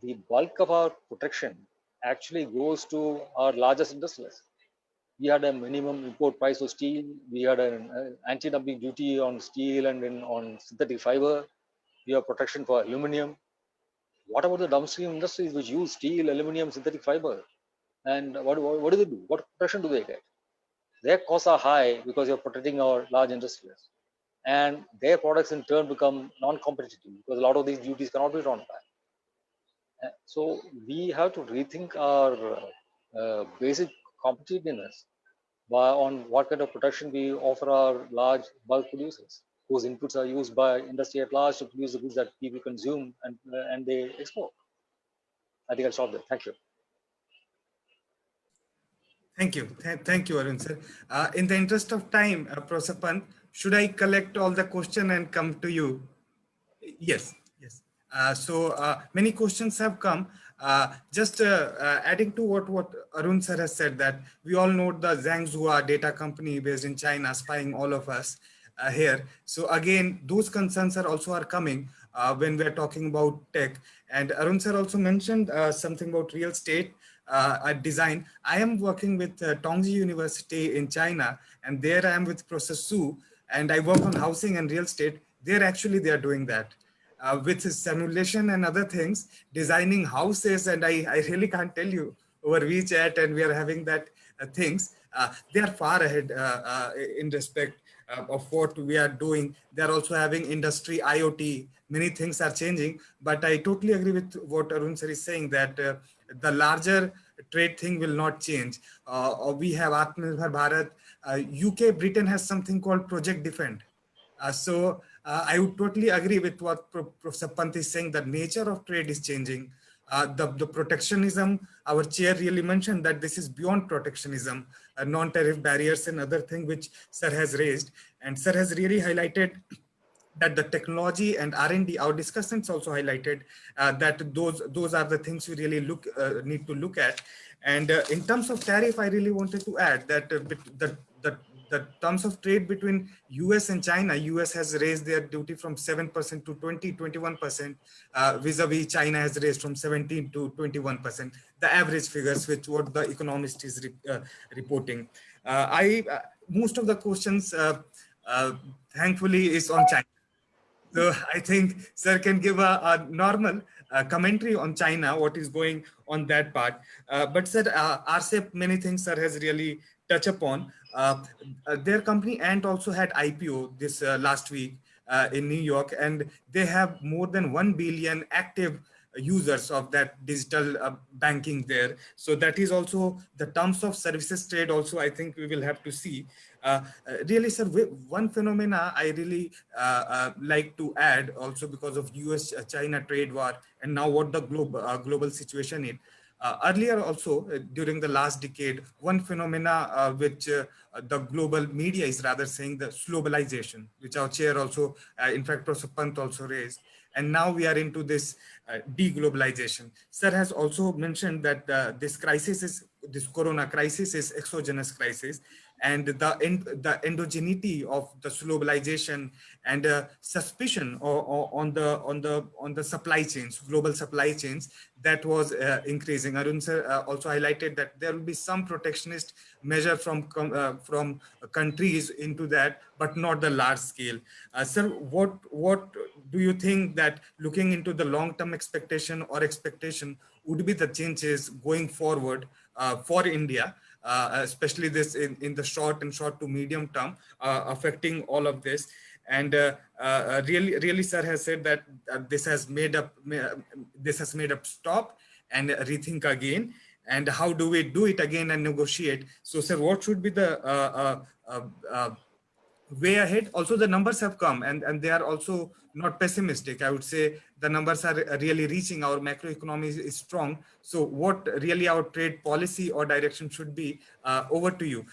Speaker 6: the bulk of our protection actually goes to our largest industrialists. We had a minimum import price of steel. We had an anti-dumping duty on steel and on synthetic fiber. We have protection for aluminum. What about the downstream industries which use steel, aluminum, synthetic fiber? And what do they do? What protection do they get? Their costs are high because you're protecting our large industries. And their products in turn become non-competitive because a lot of these duties cannot be drawn back. So we have to rethink our basic competitiveness on what kind of protection we offer our large bulk producers, whose inputs are used by industry at large to produce the goods that people consume and they export. I think I'll stop there. Thank you.
Speaker 1: Thank you. Thank you, Arun sir. In the interest of time, Prof Pant, should I collect all the question and come to you? Yes, yes. Many questions have come. Just adding to what Arun sir has said, that we all know the Zhangzhou data company based in China spying all of us here. So again, those concerns are coming when we are talking about tech. And Arun sir also mentioned something about real estate design. I am working with Tongji University in China, and there I am with Professor Su, and I work on housing and real estate. They are doing that. With simulation and other things, designing houses, and I really can't tell you over WeChat, and we are having that things. They are far ahead in respect of what we are doing. They are also having industry IoT. Many things are changing, but I totally agree with what Arun sir is saying, that the larger trade thing will not change. We have Atmanirbhar Bharat. UK, Britain has something called Project Defend. I would totally agree with what Professor Pant is saying. The nature of trade is changing. The protectionism, our chair really mentioned that this is beyond protectionism, non-tariff barriers and other thing which sir has raised. And sir has really highlighted that the technology and R&D, our discussants also highlighted that those are the things we really need to look at. And in terms of tariff, I really wanted to add that the terms of trade between US and China, US has raised their duty from 7% to 21%, vis-a-vis China has raised from 17 to 21%, the average figures which what the economist is reporting. Most of the questions thankfully is on China. So I think sir can give a normal commentary on China, what is going on that part. But sir, RCEP, many things sir has really touched upon. Their company Ant also had IPO this last week in New York, and they have more than 1 billion active users of that digital banking there. So that is also the terms of services trade also, I think we will have to see. Really, sir, one phenomena I really like to add also because of US-China trade war and now what the global situation is. Earlier also, during the last decade, one phenomena which the global media is rather saying, the globalization, which our chair also, in fact, Prof Pant also raised. And now we are into this deglobalization. Sir has also mentioned that this corona crisis is exogenous crisis, and the endogeneity of the globalization and suspicion on the supply chains, global supply chains, that was increasing. Arun sir also highlighted that there will be some protectionist measure from countries into that, but not the large scale. Sir, what do you think that looking into the long-term expectation would be the changes going forward for India, especially this in the short to medium term, affecting all of this? And really, sir has said that this has made up stop and rethink again. And how do we do it again and negotiate? So, sir, what should be the way ahead? Also, the numbers have come, and they are also not pessimistic. I would say the numbers are really reaching. Our macroeconomy is strong. So what really our trade policy or direction should be? Over to you.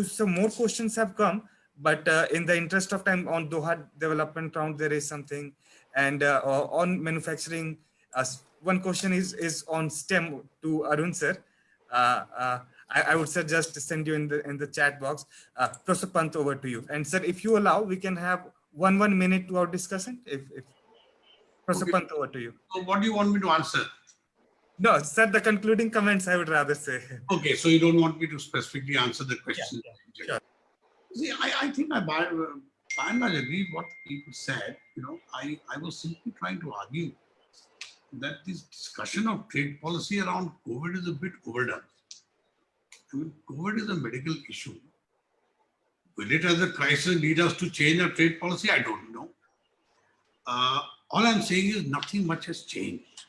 Speaker 1: Some more questions have come, but in the interest of time, on Doha development round, there is something. And on manufacturing, one question is on STEM to Arun sir. I would suggest to send you in the chat box. Prof Pant, over to you. And sir, if you allow, we can have one minute to our discussion. If Prof
Speaker 4: Okay.
Speaker 1: Pant, over to you.
Speaker 4: So what do you want me to answer?
Speaker 1: No, sir, the concluding comments I would rather say.
Speaker 4: Okay, so you don't want me to specifically answer the question.
Speaker 1: Yeah, sure.
Speaker 4: See, I think I by and large agree with what people said. You know, I was simply trying to argue that this discussion of trade policy around COVID is a bit overdone. I mean, COVID is a medical issue. Will it as a crisis lead us to change our trade policy? I don't know. All I'm saying is nothing much has changed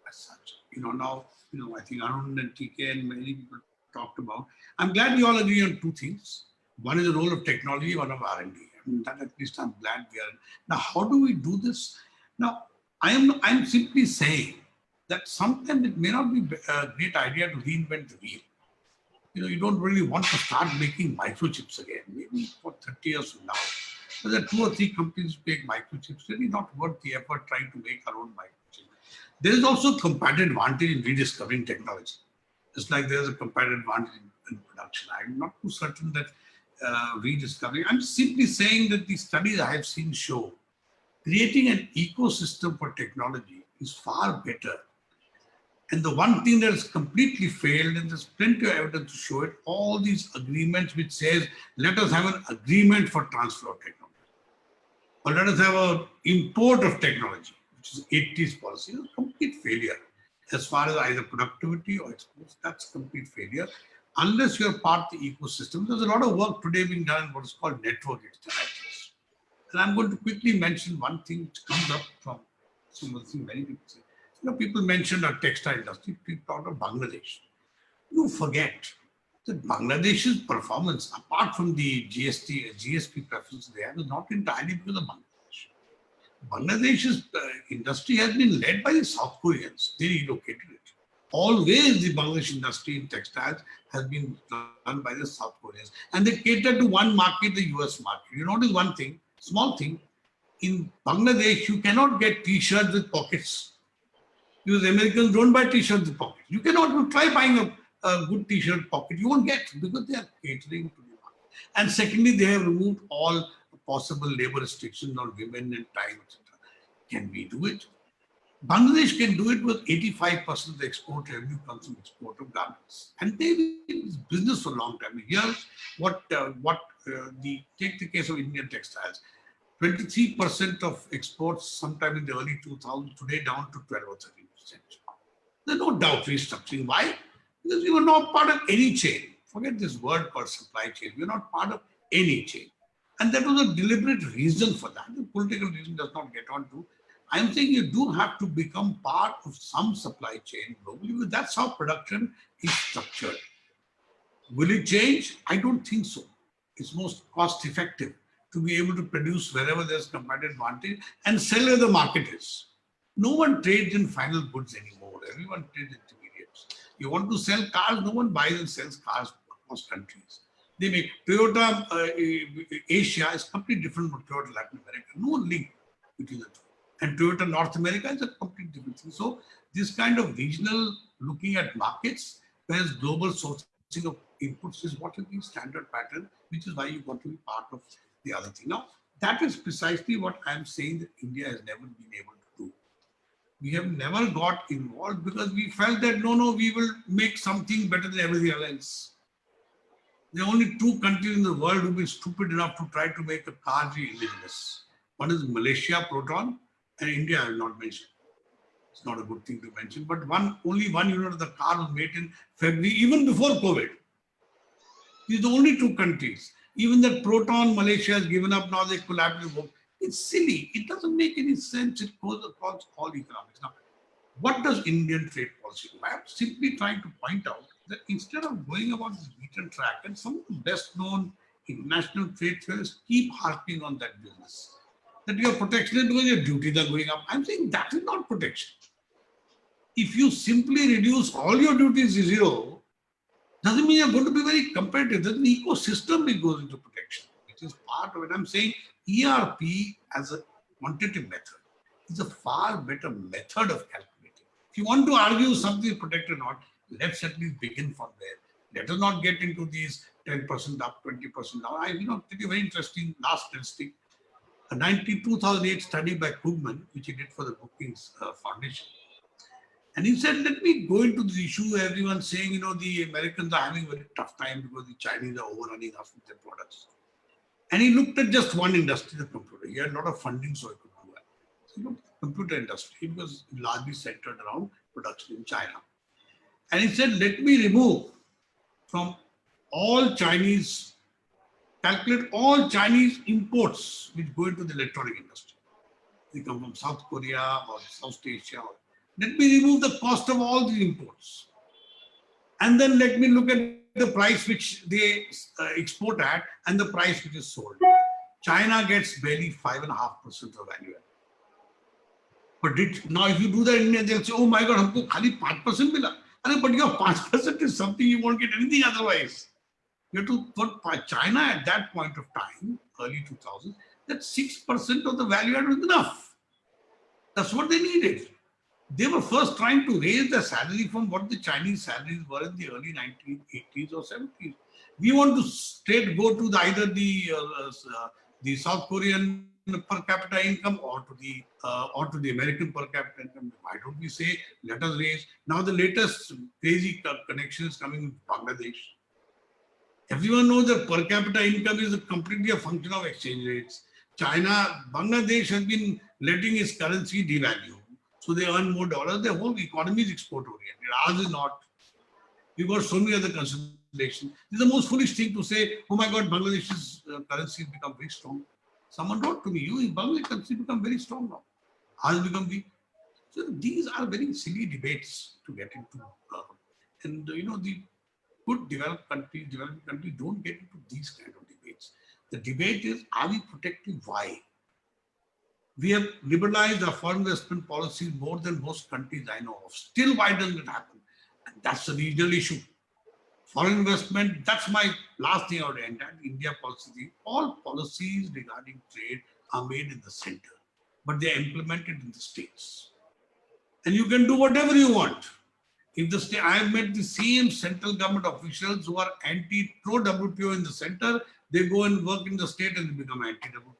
Speaker 4: as such. You know, now, you know, I think Arun and TK and many people talked about. I'm glad we all agree on two things. One is the role of technology, one of R&D. I mean, that at least I'm glad we are. Now, how do we do this? Now, I'm simply saying that sometimes it may not be a great idea to reinvent the wheel. You know, you don't really want to start making microchips again, maybe for 30 years from now. But there are 2 or 3 companies who make microchips, really not worth the effort trying to make our own microchip. There is also a competitive advantage in rediscovering technology. Just like there's a competitive advantage in production. I'm not too certain that rediscovering. I'm simply saying that the studies I have seen show creating an ecosystem for technology is far better. And the one thing that has completely failed, and there's plenty of evidence to show it, all these agreements which says, let us have an agreement for transfer of technology. Or let us have an import of technology, which is 80s policy, is a complete failure. As far as either productivity or exports, that's complete failure. Unless you're part of the ecosystem, there's a lot of work today being done in what is called network externalities. And I'm going to quickly mention one thing which comes up from some of the things many people say. You know, people mentioned our textile industry, people talk about Bangladesh. You forget that Bangladesh's performance, apart from the GSP preference they have, is not entirely because of Bangladesh. Bangladesh's industry has been led by the South Koreans. They relocated it. Always the Bangladesh industry in textiles has been run by the South Koreans. And they cater to one market, the US market. You notice one thing, small thing, in Bangladesh, you cannot get t-shirts with pockets. Because Americans don't buy t-shirts with pockets. You cannot try buying a good t-shirt pocket. You won't get because they are catering to the market. And secondly, they have removed all possible labor restrictions on women and time, etc. Can we do it? Bangladesh can do it with 85% of the export revenue comes from export of garments. And they've been in this business for a long time. Here's take the case of Indian textiles. 23% of exports sometime in the early 2000s, today down to 12 or 13%. There's no doubt restructuring. Why? Because we were not part of any chain. Forget this word called supply chain. We're not part of any chain. And that was a deliberate reason for that. The political reason does not get on to. I'm saying you do have to become part of some supply chain globally, because that's how production is structured. Will it change? I don't think so. It's most cost effective to be able to produce wherever there's competitive advantage and sell where the market is. No one trades in final goods anymore. Everyone trades intermediates. You want to sell cars, no one buys and sells cars across countries. They make Toyota Asia is completely different from Toyota Latin America. No link between the two. And Toyota North America is a completely different thing. So this kind of regional looking at markets, whereas global sourcing of inputs is what is the standard pattern, which is why you got to be part of the other thing. Now, that is precisely what I'm saying that India has never been able to do. We have never got involved because we felt that, no, we will make something better than everything else. There are only 2 countries in the world who have been stupid enough to try to make a car indigenous. One is Malaysia, Proton, and India I will not mention. It's not a good thing to mention, but only one unit of the car was made in February, even before COVID. These are the only 2 countries. Even that Proton, Malaysia has given up now, they collaborate work. It's silly. It doesn't make any sense. It goes across all economics. Now, what does Indian trade policy do? I'm simply trying to point out that instead of going about this beaten track, and some of the best known international trade fairs keep harping on that business, that you are protectionist because your duties are going up. I'm saying that is not protection. If you simply reduce all your duties to 0, doesn't mean you're going to be very competitive. There's an ecosystem that goes into protection, which is part of it. I'm saying ERP as a quantitative method is a far better method of calculating. If you want to argue something is protected or not, let's at least begin from there. Let us not get into these 10% up, 20% down. I tell you a very interesting last statistic. A 2008 study by Krugman, which he did for the Brookings Foundation. And he said, let me go into this issue. Everyone's saying, the Americans are having a very tough time because the Chinese are overrunning us with their products. And he looked at just one industry, the computer. He had a lot of funding, so he could do that. So, computer industry was largely centered around production in China. And he said, let me remove from all Chinese, calculate all Chinese imports which go into the electronic industry. They come from South Korea or South Asia. Let me remove the cost of all the imports. And then let me look at the price which they export at and the price which is sold. China gets barely 5.5% of value add. But now if you do that in India, they'll say, oh my God, humko khali 5% mila. But your 5% is something you won't get anything otherwise. You have to put China at that point of time, early 2000s, that 6% of the value add was enough. That's what they needed. They were first trying to raise the salary from what the Chinese salaries were in the early 1980s or 70s. We want to straight go to either the South Korean per capita income or to the American per capita income. Why don't we say, let us raise? Now the latest crazy connection is coming with Bangladesh. Everyone knows that per capita income is completely a function of exchange rates. Bangladesh has been letting its currency devalue. So they earn more dollars. Their whole economy is export oriented. Ours is not. We've got so many other considerations. This is the most foolish thing to say, oh my God, Bangladesh's currency has become very strong. Someone wrote to me, Bangladesh currency become very strong now. Ours become weak. So these are very silly debates to get into. The good developed countries don't get into these kind of debates. The debate is, are we protecting why? We have liberalized our foreign investment policies more than most countries I know of. Still, why doesn't it happen? And that's a regional issue. Foreign investment, that's my last thing I would end at, India policy. All policies regarding trade are made in the center, but they are implemented in the states. And you can do whatever you want. If the state, I have met the same central government officials who are pro-WTO in the center, they go and work in the state and they become anti-WTO.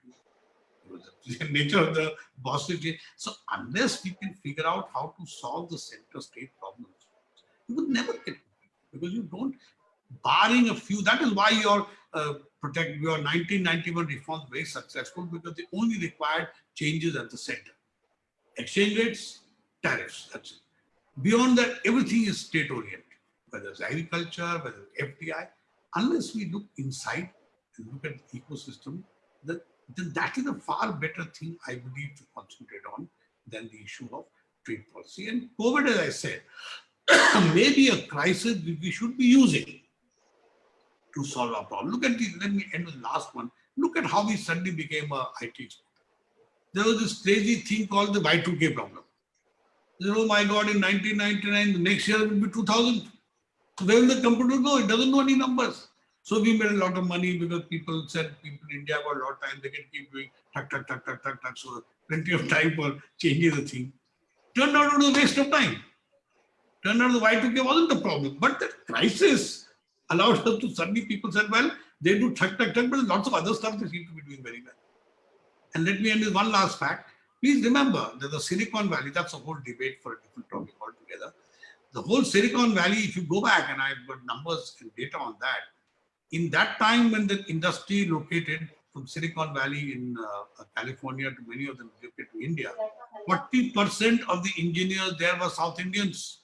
Speaker 4: The nature of the bossy. So unless we can figure out how to solve the center-state problems, you will never get it because you don't, barring a few. That is why your 1991 reforms were very successful because they only required changes at the center. Exchange rates, tariffs, that's it. Beyond that, everything is state-oriented, whether it's agriculture, whether it's FDI. Unless we look inside and look at the ecosystem, then that is a far better thing, I believe, to concentrate on than the issue of trade policy. And COVID, as I said, may be a crisis we should be using to solve our problem. Let me end with the last one. Look at how we suddenly became a IT expert. There was this crazy thing called the Y2K problem. Oh my God, in 1999, the next year will be 2000. So where will the computer go? It doesn't know any numbers. So we made a lot of money because people said people in India got a lot of time, they can keep doing tuck. So plenty of time for changing the thing. Turned out it was a waste of time. Turned out the Y2K wasn't the problem. But the crisis allowed us to suddenly people said, well, they do tuck, but lots of other stuff they seem to be doing very well. And let me end with one last fact. Please remember that the Silicon Valley, that's a whole debate for a different topic altogether. The whole Silicon Valley, if you go back, and I've got numbers and data on that, in that time when the industry located from Silicon Valley in California to many of them located to India, 40% of the engineers there were South Indians.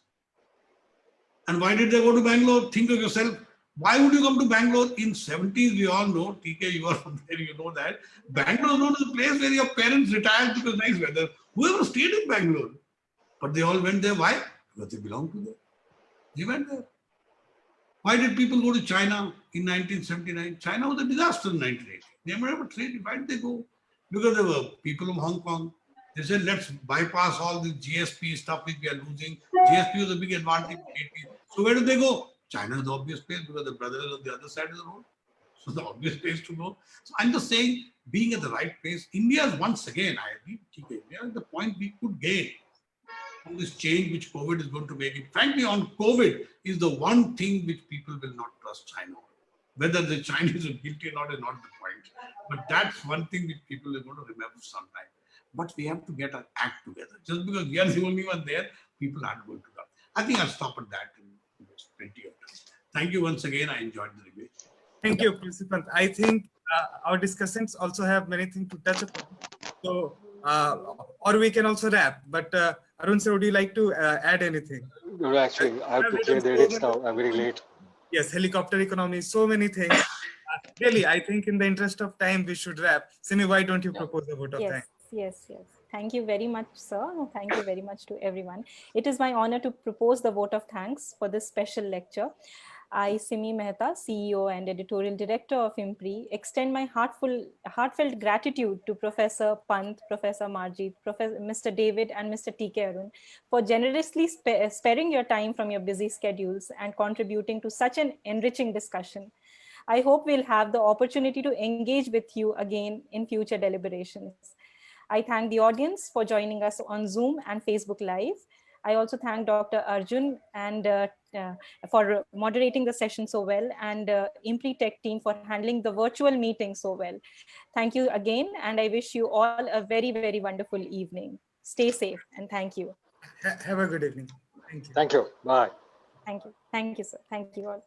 Speaker 4: And why did they go to Bangalore? Think of yourself. Why would you come to Bangalore? In 70s, we all know, TK, you are from there, you know that. Bangalore is known as a place where your parents retired because nice weather. Whoever stayed in Bangalore. But they all went there. Why? Because they belonged to there. They went there. Why did people go to China in 1979? China was a disaster in 1980. They never traded. Why did they go? Because there were people from Hong Kong. They said, let's bypass all the GSP stuff which we are losing. GSP was a big advantage. So where did they go? China is the obvious place because the brother is on the other side of the road. So the obvious place to go. So I'm just saying, being at the right place, India is once again, I agree, India is the point we could gain. all this change which COVID is going to make it. Frankly, on COVID is the one thing which people will not trust China on. Whether the Chinese are guilty or not is not the point. But that's one thing which people are going to remember sometime. But we have to get our act together. Just because we are the only one there, people aren't going to come. I think I'll stop at that. There's plenty of time. Thank you once again. I enjoyed the debate.
Speaker 1: Thank you, Prof Pant. I think our discussants also have many things to touch upon. So, or we can also wrap. But Arun sir, would you like to add anything?
Speaker 6: No, actually, I have to clear the edits now. I'm very late.
Speaker 1: Yes, helicopter economy, so many things. Really, I think in the interest of time, we should wrap. Simi, why don't you propose a vote of thanks?
Speaker 2: Yes. Thank you very much, sir. Thank you very much to everyone. It is my honor to propose the vote of thanks for this special lecture. I, Simi Mehta, CEO and Editorial Director of IMPRI, extend my heartfelt gratitude to Professor Pant, Professor Marjit, Mr. David, and Mr. T K Arun for generously sparing your time from your busy schedules and contributing to such an enriching discussion. I hope we'll have the opportunity to engage with you again in future deliberations. I thank the audience for joining us on Zoom and Facebook Live. I also thank Dr. Arjun and for moderating the session so well, and IMPRI Tech team for handling the virtual meeting so well. Thank you again, and I wish you all a very, very wonderful evening. Stay safe, and thank you.
Speaker 1: Have a good evening. Thank you.
Speaker 6: Thank you. Bye.
Speaker 2: Thank you, sir. Thank you all.